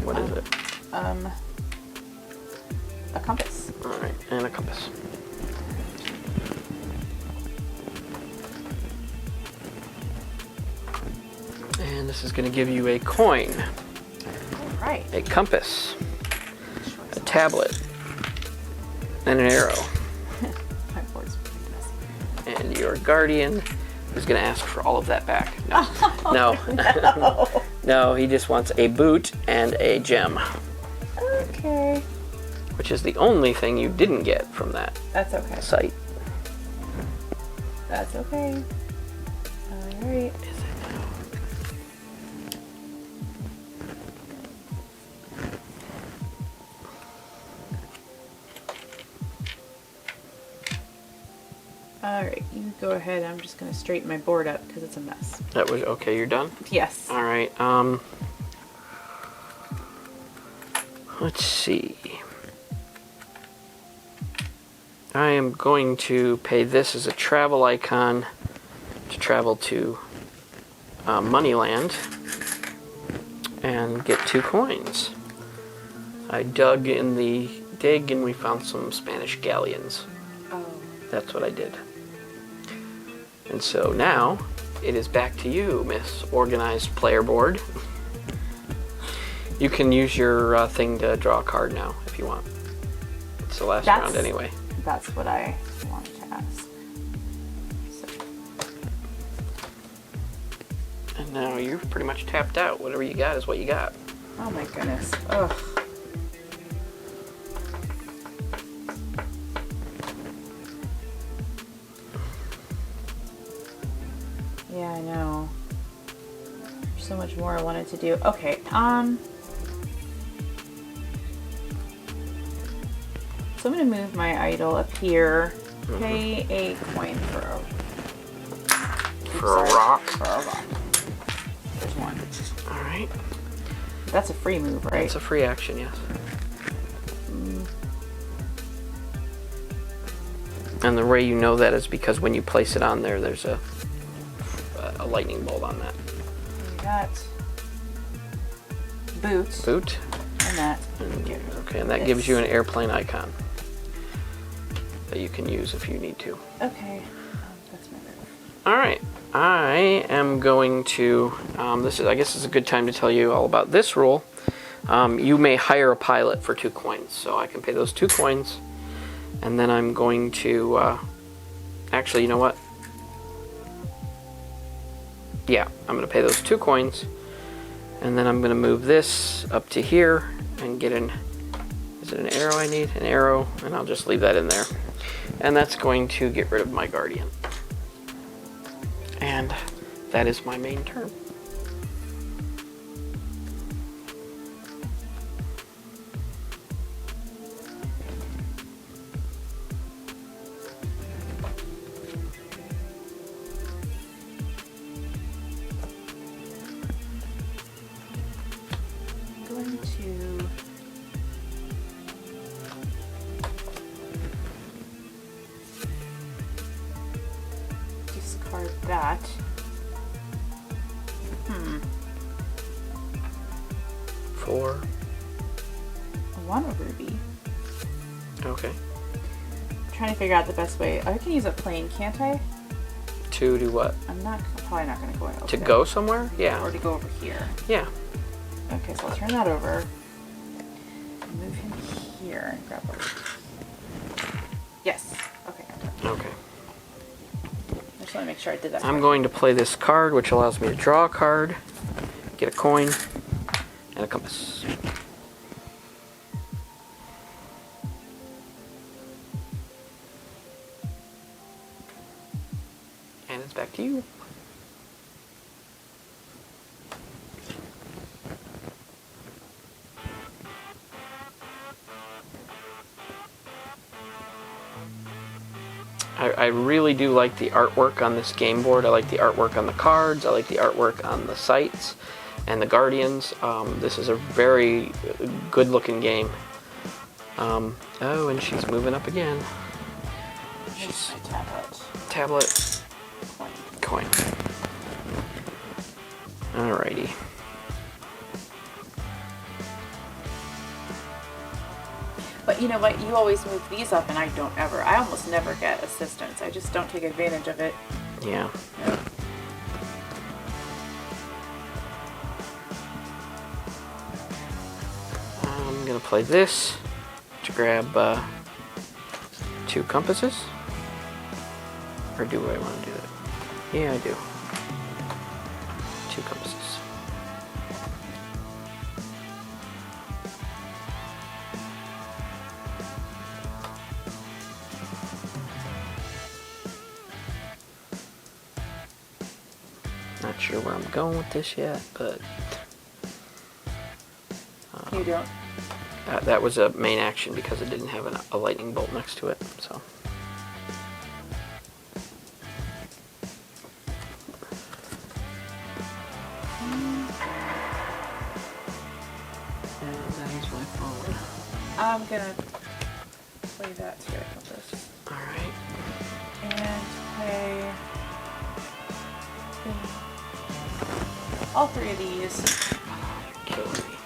[SPEAKER 1] What is it?
[SPEAKER 2] A compass.
[SPEAKER 1] All right, and a compass. And this is going to give you a coin,
[SPEAKER 2] All right.
[SPEAKER 1] a compass, a tablet, and an arrow.
[SPEAKER 2] My board's pretty messy.
[SPEAKER 1] And your guardian is going to ask for all of that back. No,
[SPEAKER 2] No.
[SPEAKER 1] no, he just wants a boot and a gem,
[SPEAKER 2] Okay.
[SPEAKER 1] which is the only thing you didn't get from that
[SPEAKER 2] That's okay.
[SPEAKER 1] site.
[SPEAKER 2] That's okay. All right.
[SPEAKER 1] Is it now?
[SPEAKER 2] All right. You go ahead. I'm just going to straighten my board up because it's a mess.
[SPEAKER 1] That was okay. You're done.
[SPEAKER 2] Yes.
[SPEAKER 1] All right. Let's see. I am going to pay this as a travel icon to travel to Moneyland and get 2 coins. I dug in the dig and we found some Spanish galleons.
[SPEAKER 2] Oh.
[SPEAKER 1] That's what I did. And so now it is back to you, Miss Organized Player Board. You can use your thing to draw a card now if you want. It's the last round anyway.
[SPEAKER 2] That's what I wanted to ask. So,
[SPEAKER 1] And now you're pretty much tapped out. Whatever you got is what you got.
[SPEAKER 2] oh my goodness. Ugh. Yeah, I know. There's so much more I wanted to do. Okay, so I'm gonna move my idol up here. Pay a coin for a
[SPEAKER 1] For a rock.
[SPEAKER 2] For a rock. There's one.
[SPEAKER 1] All right.
[SPEAKER 2] That's a free move, right?
[SPEAKER 1] It's a free action, yes. And the way you know that is because when you place it on there, there's a lightning bolt on that.
[SPEAKER 2] We got boot.
[SPEAKER 1] Boot.
[SPEAKER 2] And that.
[SPEAKER 1] Okay, and that gives you an airplane icon that you can use if you need to.
[SPEAKER 2] Okay. That's my move.
[SPEAKER 1] All right, I am going to. I guess this is a good time to tell you all about this rule. You may hire a pilot for 2 coins, so I can pay those 2 coins, and then I'm going to. Actually, you know what? Yeah, I'm going to pay those 2 coins, and then I'm going to move this up to here and get an. Is it an arrow I need? An arrow, and I'll just leave that in there. And that's going to get rid of my guardian. And that is my main turn.
[SPEAKER 2] I'm going to discard that.
[SPEAKER 1] For.
[SPEAKER 2] I want a ruby.
[SPEAKER 1] Okay.
[SPEAKER 2] I'm trying to figure out the best way. I can use a plane, can't I?
[SPEAKER 1] To do what?
[SPEAKER 2] I'm probably not going to go over
[SPEAKER 1] To
[SPEAKER 2] there.
[SPEAKER 1] go somewhere?
[SPEAKER 2] Or
[SPEAKER 1] Yeah.
[SPEAKER 2] to go over here.
[SPEAKER 1] Yeah.
[SPEAKER 2] Okay, so I'll turn that over. Move him here and grab a... Yes. Okay.
[SPEAKER 1] Okay.
[SPEAKER 2] I just want to make sure I did that.
[SPEAKER 1] I'm going to play this card, which allows me to draw a card, get a coin, and a compass. And it's back to you. I really do like the artwork on this game board. I like the artwork on the cards. I like the artwork on the sites and the Guardians. This is a very good looking game. Oh, and she's moving up again.
[SPEAKER 2] She's my tablet.
[SPEAKER 1] Tablet. Coin. Alrighty.
[SPEAKER 2] But you know what? You always move these up, and I don't ever. I almost never get assistance. I just don't take advantage of it.
[SPEAKER 1] Yeah.
[SPEAKER 2] Yeah.
[SPEAKER 1] I'm gonna play this to grab 2 compasses. Or do I want to do that? Yeah, I do. 2 compasses. Not sure where I'm going with this yet, but
[SPEAKER 2] You don't.
[SPEAKER 1] that was a main action because it didn't have a lightning bolt next to it. So. And that is my phone.
[SPEAKER 2] I'm gonna play that to get a compass.
[SPEAKER 1] All right.
[SPEAKER 2] And play all 3 of these
[SPEAKER 1] You're killing me.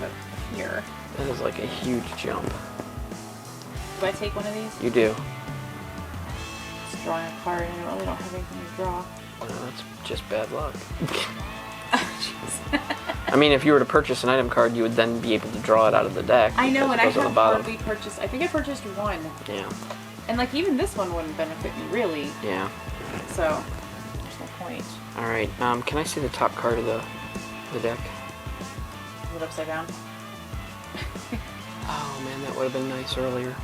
[SPEAKER 2] up here.
[SPEAKER 1] That is like a huge jump.
[SPEAKER 2] Do I take one of these?
[SPEAKER 1] You do.
[SPEAKER 2] Just drawing a card, and I really don't have anything to draw.
[SPEAKER 1] Well, that's just bad luck. I mean, if you were to purchase an item card, you would then be able to draw it out of the deck.
[SPEAKER 2] I know,
[SPEAKER 1] because
[SPEAKER 2] and I
[SPEAKER 1] it goes on the
[SPEAKER 2] have
[SPEAKER 1] bottom.
[SPEAKER 2] hardly purchased. I think I purchased 1,
[SPEAKER 1] Yeah.
[SPEAKER 2] and like even this one wouldn't benefit me really.
[SPEAKER 1] Yeah.
[SPEAKER 2] So there's no point.
[SPEAKER 1] All right. Can I see the top card of the deck?
[SPEAKER 2] Is it upside down?
[SPEAKER 1] Oh man, that would have been nice earlier.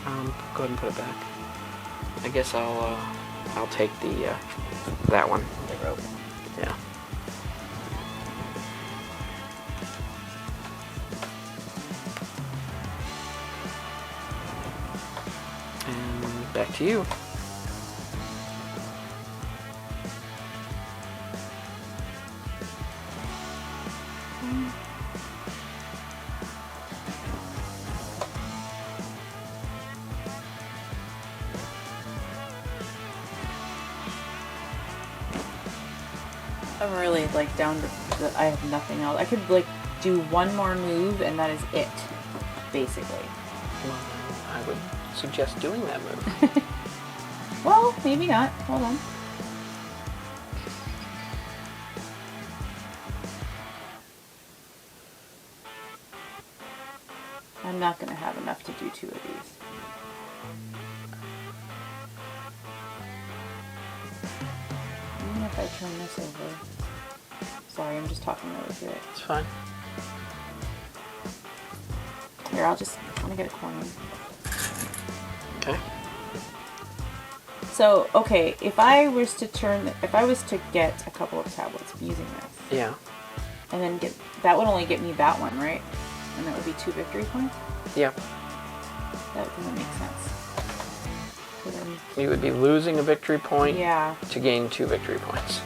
[SPEAKER 1] Go ahead and put it back. I guess I'll take the that one.
[SPEAKER 2] The rope.
[SPEAKER 1] Yeah. And back to you.
[SPEAKER 2] I'm really like down to I have nothing else. I could like do 1 more move and that is it, basically.
[SPEAKER 1] Well, I would suggest doing that move.
[SPEAKER 2] Well, maybe not. Hold on. I'm not going to have enough to do 2 of these. Even if I turn this over. Sorry, I'm just talking over through it.
[SPEAKER 1] It's fine.
[SPEAKER 2] Here, I want to get a coin.
[SPEAKER 1] Okay.
[SPEAKER 2] So, okay, if I was to get a couple of tablets using this,
[SPEAKER 1] Yeah.
[SPEAKER 2] and then that would only get me that one, right? And that would be 2 victory points?
[SPEAKER 1] Yeah.
[SPEAKER 2] That doesn't make sense. So then,
[SPEAKER 1] You would be losing a victory point
[SPEAKER 2] yeah.
[SPEAKER 1] to gain 2 victory points.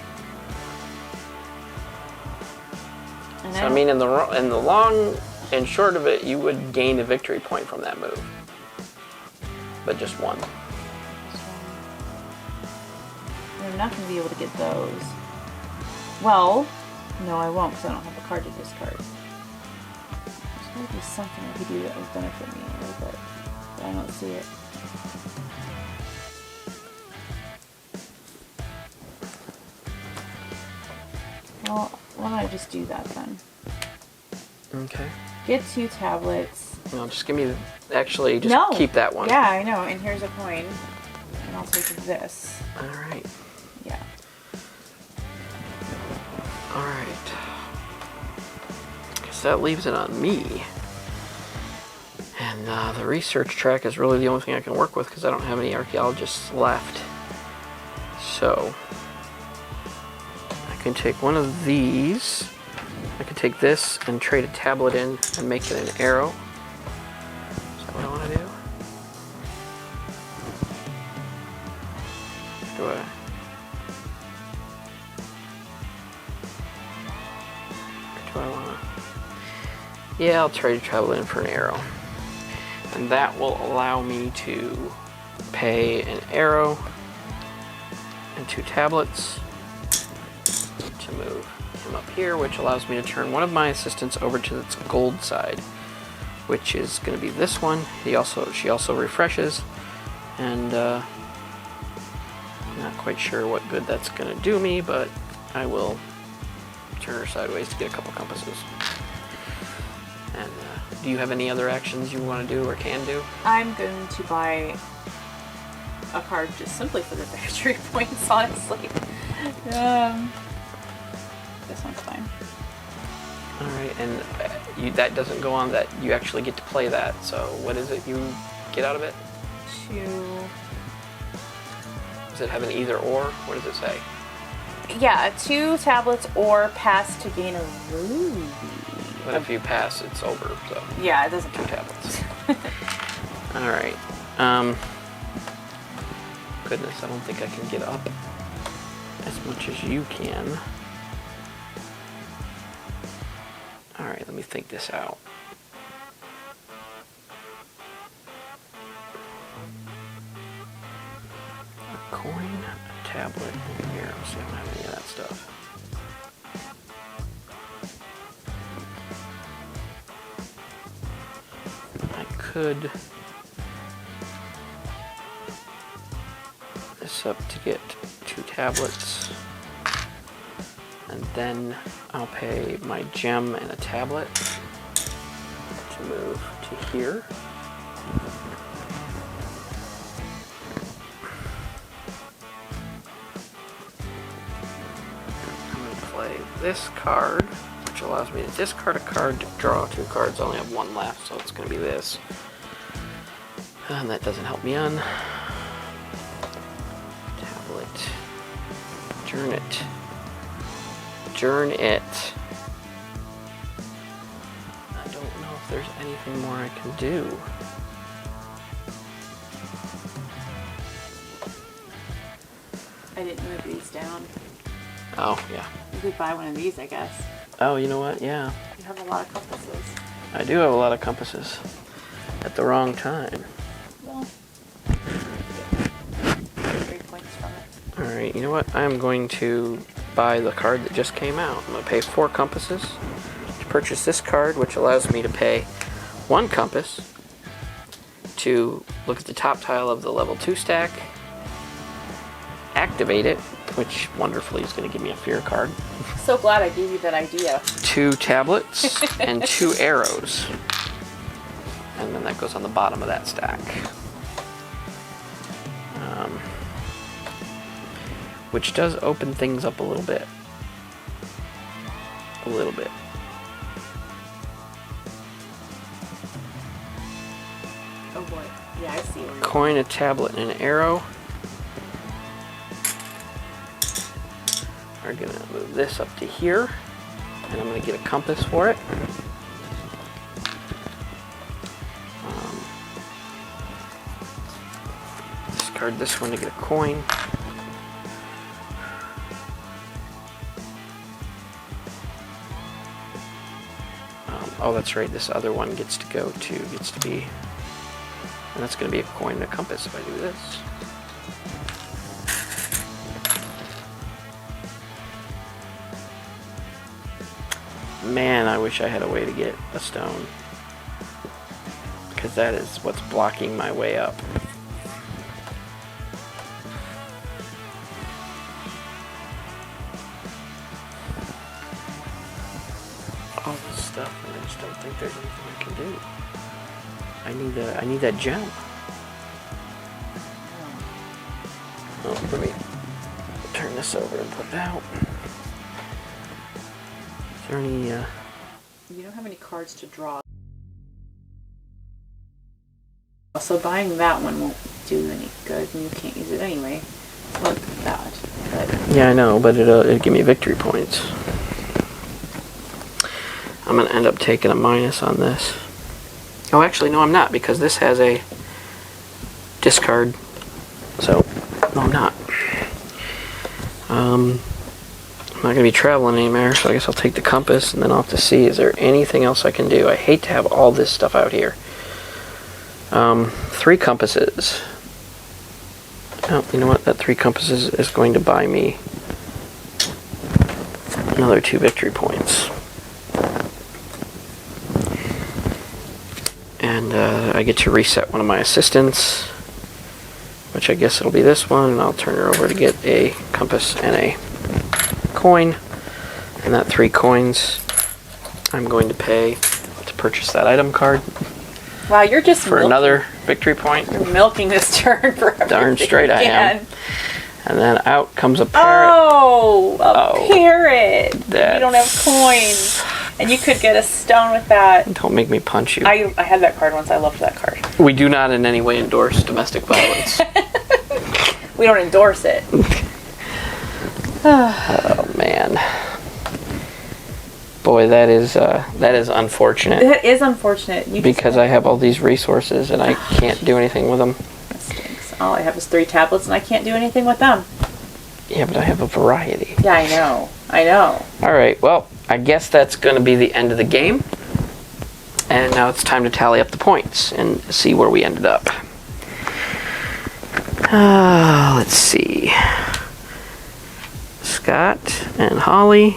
[SPEAKER 2] And
[SPEAKER 1] So I mean, in the long and short of it, you would gain a victory point from that move, but just 1.
[SPEAKER 2] I'm not going to be able to get those. Well, no, I won't because I don't have a card to discard. There's got to be something I could do that would benefit me a little bit, but I don't see it. Well, why don't I just do that then?
[SPEAKER 1] Okay.
[SPEAKER 2] Get 2 tablets.
[SPEAKER 1] No, just give me. Actually, just
[SPEAKER 2] No.
[SPEAKER 1] keep that one.
[SPEAKER 2] Yeah, I know. And here's a coin. And I'll take this.
[SPEAKER 1] All right.
[SPEAKER 2] Yeah.
[SPEAKER 1] All right. Guess that leaves it on me. And the research track is really the only thing I can work with because I don't have any archaeologists left. So I can take one of these. I can take this and trade a tablet in and make it an arrow. Is that what I want to do? Do I? Do I want to? Yeah, I'll trade a tablet in for an arrow. And that will allow me to pay an arrow and 2 tablets to move him up here, which allows me to turn one of my assistants over to its gold side, which is going to be this one. She also refreshes, and I'm not quite sure what good that's going to do me, but I will turn her sideways to get a couple compasses. And do you have any other actions you want to do or can do?
[SPEAKER 2] I'm going to buy a card just simply for the victory points, honestly. This one's fine.
[SPEAKER 1] All right, and that doesn't go on that. You actually get to play that. So what is it you get out of it? Does it have an either or? What does it say?
[SPEAKER 2] Yeah, 2 tablets or pass to gain a ruby.
[SPEAKER 1] But if you pass, it's over. So
[SPEAKER 2] Yeah, it doesn't
[SPEAKER 1] 2
[SPEAKER 2] count.
[SPEAKER 1] tablets. All right. Goodness, I don't think I can get up as much as you can. All right, let me think this out. A coin, a tablet, and an arrow. See, I don't have any of that stuff. I could this up to get 2 tablets, and then I'll pay my gem and a tablet to move to here. I'm going to play this card, which allows me to discard a card to draw 2 cards. I only have 1 left, so it's going to be this. And that doesn't help me on. Tablet. Journ it. Journ it. I don't know if there's anything more I can do.
[SPEAKER 2] I didn't move these down.
[SPEAKER 1] Oh, yeah.
[SPEAKER 2] You could buy one of these, I guess.
[SPEAKER 1] Oh, you know what? Yeah.
[SPEAKER 2] You have a lot of compasses.
[SPEAKER 1] I do have a lot of compasses. At the wrong time.
[SPEAKER 2] Well, get 3 points from it.
[SPEAKER 1] Alright, you know what? I'm going to buy the card that just came out. I'm going to pay 4 compasses to purchase this card, which allows me to pay 1 compass to look at the top tile of the level 2 stack, activate it, which wonderfully is going to give me a fear card,
[SPEAKER 2] So glad I gave you that idea.
[SPEAKER 1] 2 tablets, and 2 arrows. And then that goes on the bottom of that stack. Which does open things up a little bit. A little bit.
[SPEAKER 2] Oh boy. Yeah, I see where you're
[SPEAKER 1] Coin, a tablet, and an arrow. We're gonna move this up to here, and I'm gonna get a compass for it. Discard this one to get a coin. Oh, that's right. This other one gets to be, and that's gonna be a coin and a compass if I do this. Man, I wish I had a way to get a stone, because that is what's blocking my way up. all this stuff, and I just don't think there's anything I can do. I need that gem. Oh, let me turn this over and put it out. Is there any,
[SPEAKER 2] You don't have any cards to draw. So buying that one won't do any good, and you can't use it anyway. Look at that. But
[SPEAKER 1] yeah, I know, but it'll give me victory points. I'm going to end up taking a minus on this. Oh, actually, no, I'm not, because this has a discard. So, no, I'm not. I'm not going to be traveling anymore, so I guess I'll take the compass, and then I'll have to see, is there anything else I can do? I hate to have all this stuff out here. 3 compasses. Oh, you know what? That 3 compasses is going to buy me another 2 victory points. And I get to reset one of my assistants, which I guess it'll be this one, and I'll turn her over to get a compass and a coin. And that 3 coins I'm going to pay to purchase that item card.
[SPEAKER 2] wow, you're just
[SPEAKER 1] for another victory point.
[SPEAKER 2] You're milking this turn for everything.
[SPEAKER 1] Darn straight I am. And then out comes a parrot.
[SPEAKER 2] Oh, a parrot. You
[SPEAKER 1] That's-
[SPEAKER 2] don't have coins. And you could get a stone with that.
[SPEAKER 1] Don't make me punch you.
[SPEAKER 2] I had that card once. I loved that card.
[SPEAKER 1] We do not in any way endorse domestic violence.
[SPEAKER 2] We don't endorse it.
[SPEAKER 1] Oh man. Boy, that is unfortunate.
[SPEAKER 2] That is unfortunate.
[SPEAKER 1] Because I have all these resources and I can't do anything with them.
[SPEAKER 2] That stinks. All I have is 3 tablets and I can't do anything with them.
[SPEAKER 1] Yeah, but I have a variety.
[SPEAKER 2] Yeah, I know. I know.
[SPEAKER 1] Alright, well, I guess that's going to be the end of the game. And now it's time to tally up the points and see where we ended up. Let's see. Scott and Holly.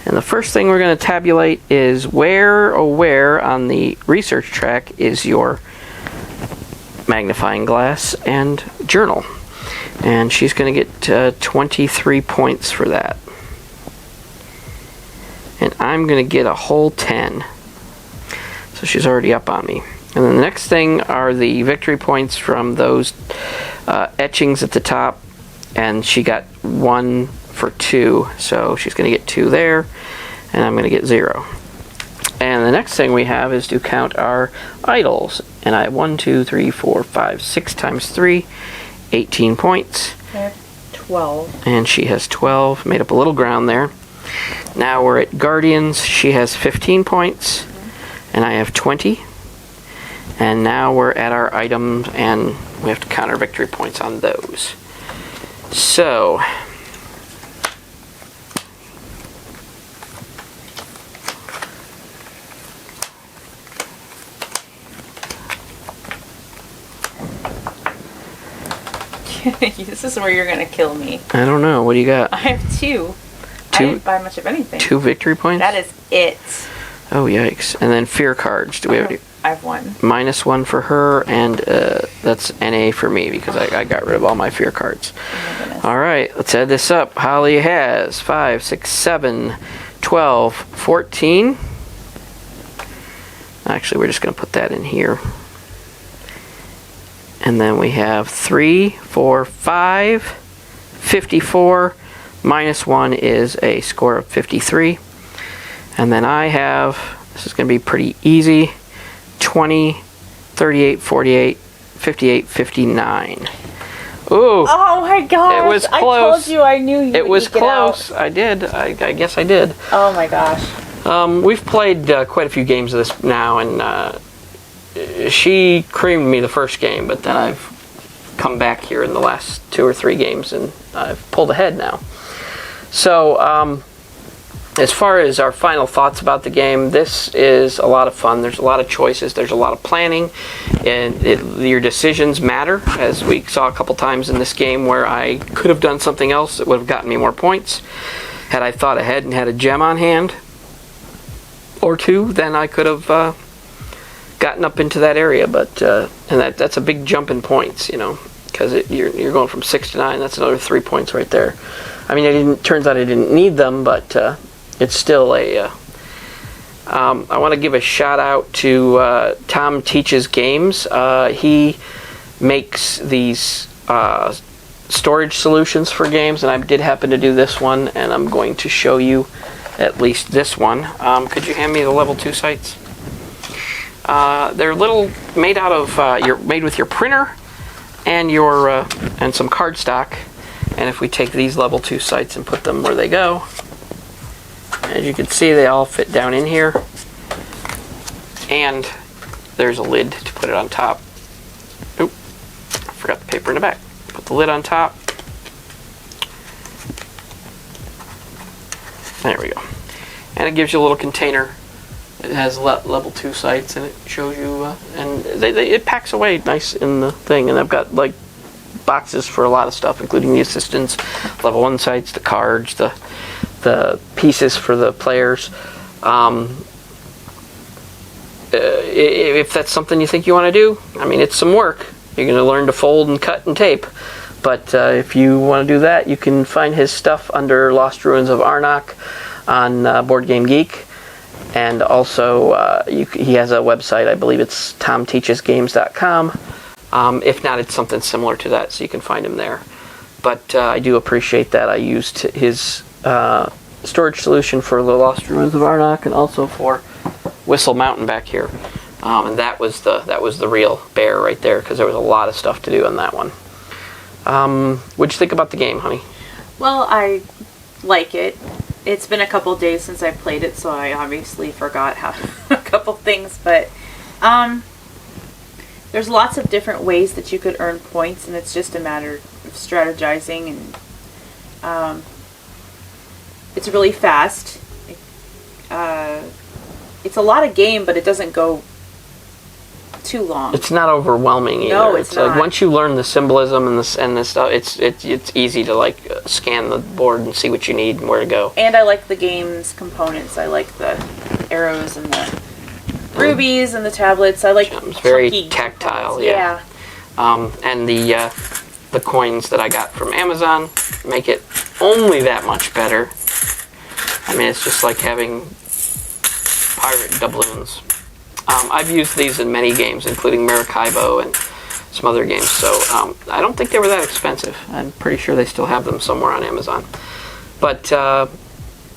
[SPEAKER 1] And the first thing we're going to tabulate is where on the research track is your magnifying glass and journal. And she's going to get 23 points for that. And I'm going to get a whole 10. So she's already up on me. And then the next thing are the victory points from those etchings at the top. And she got 1 for 2, so she's going to get 2 there, and I'm going to get 0. And the next thing we have is to count our idols. And I have 1, 2, 3, 4, 5, 6 times 3, 18 points.
[SPEAKER 2] I have 12.
[SPEAKER 1] And she has 12, made up a little ground there. Now we're at Guardians. She has 15 points, and I have 20. And now we're at our items, and we have to count our victory points on those. So,
[SPEAKER 2] This is where you're going to kill me.
[SPEAKER 1] I don't know. What do you got?
[SPEAKER 2] I have 2. I didn't buy much of anything.
[SPEAKER 1] 2 victory points?
[SPEAKER 2] That is it.
[SPEAKER 1] Oh, yikes. And then fear cards. Do we have any?
[SPEAKER 2] I have 1.
[SPEAKER 1] -1 for her, and that's NA for me because I got rid of all my fear cards.
[SPEAKER 2] Oh my goodness.
[SPEAKER 1] All right, let's add this up. Holly has 5, 6, 7, 12, 14. Actually, we're just going to put that in here. And then we have 3, 4, 5, 54. -1 is a score of 53. And then I have, this is going to be pretty easy, 20, 38, 48, 58, 59. Ooh.
[SPEAKER 2] Oh my gosh.
[SPEAKER 1] It was close.
[SPEAKER 2] I told you I knew you
[SPEAKER 1] It was
[SPEAKER 2] would
[SPEAKER 1] close. I did. I guess I did.
[SPEAKER 2] Oh my gosh.
[SPEAKER 1] We've played quite a few games of this now, and she creamed me the first game, but then I've come back here in the last 2 or 3 games, and I've pulled ahead now. So, as far as our final thoughts about the game, this is a lot of fun. There's a lot of choices. There's a lot of planning, and your decisions matter, as we saw a couple times in this game where I could have done something else that would have gotten me more points. Had I thought ahead and had a gem on hand or 2, then I could have gotten up into that area. But and that's a big jump in points, you know, because you're going from 6 to 9. That's another 3 points right there. I mean, turns out I didn't need them, but it's still I want to give a shout out to Tom Teaches Games. He makes these storage solutions for games, and I did happen to do this one, and I'm going to show you at least this one. Could you hand me the level 2 sites? They're little, made out of, made with your printer and your and some cardstock. And if we take these level 2 sites and put them where they go, as you can see, they all fit down in here. And there's a lid to put it on top. Oop, I forgot the paper in the back. Put the lid on top. There we go. And it gives you a little container. It has level 2 sites, and it shows you, and it packs away nice in the thing. And I've got like boxes for a lot of stuff, including the assistants, level 1 sites, the cards, the pieces for the players. If that's something you think you want to do, I mean, it's some work. You're going to learn to fold and cut and tape. But if you want to do that, you can find his stuff under Lost Ruins of Arnak on Board Game Geek. And also, he has a website, I believe it's tomteachesgames.com. If not, it's something similar to that, so you can find him there. But I do appreciate that. I used his storage solution for the Lost Ruins of Arnak, and also for Whistle Mountain back here. And that was the real bear right there, because there was a lot of stuff to do on that one. What'd you think about the game, honey?
[SPEAKER 2] Well, I like it. It's been a couple days since I played it, so I obviously forgot how a couple things, but there's lots of different ways that you could earn points, and it's just a matter of strategizing, and it's really fast. It's a lot of game, but it doesn't go too long.
[SPEAKER 1] It's not overwhelming either.
[SPEAKER 2] No, it's not.
[SPEAKER 1] Like once you learn the symbolism and the stuff, it's easy to like scan the board and see what you need and where to go.
[SPEAKER 2] And I like the game's components. I like the arrows and the rubies and the tablets. I like
[SPEAKER 1] it's very tactile. Yeah. And the coins that I got from Amazon make it only that much better. I mean, it's just like having pirate doubloons. I've used these in many games, including Maracaibo and some other games, so I don't think they were that expensive. I'm pretty sure they still have them somewhere on Amazon. But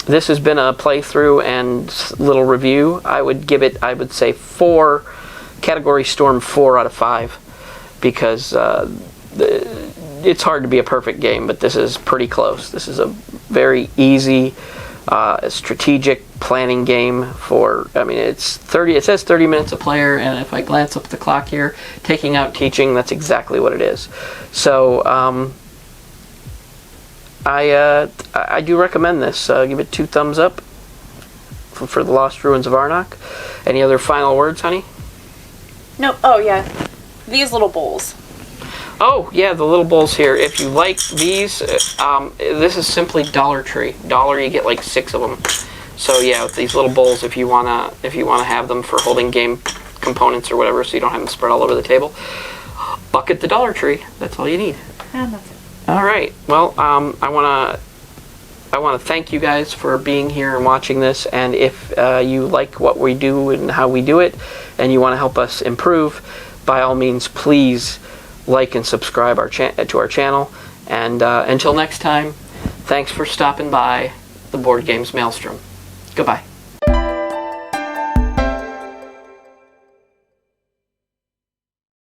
[SPEAKER 1] this has been a playthrough and little review. I would give it, I would say, 4, Category Storm 4 out of 5, because it's hard to be a perfect game, but this is pretty close. This is a very easy, strategic planning game for, I mean, it says 30 minutes a player, and if I glance up the clock here, taking out teaching, that's exactly what it is. So I do recommend this. Give it 2 thumbs up for the Lost Ruins of Arnak. Any other final words, honey?
[SPEAKER 2] Nope. Oh yeah, these little bowls.
[SPEAKER 1] Oh yeah, the little bowls here. If you like these, this is simply Dollar Tree. $1, you get like 6 of them. So yeah, with these little bowls, if you wanna have them for holding game components or whatever, so you don't have them spread all over the table, bucket the Dollar Tree. That's all you need.
[SPEAKER 2] And that's it.
[SPEAKER 1] All right. Well, I wanna thank you guys for being here and watching this. And if you like what we do and how we do it, and you want to help us improve, by all means, please like and subscribe to our channel. And until next time, thanks for stopping by the Board Games Maelstrom. Goodbye.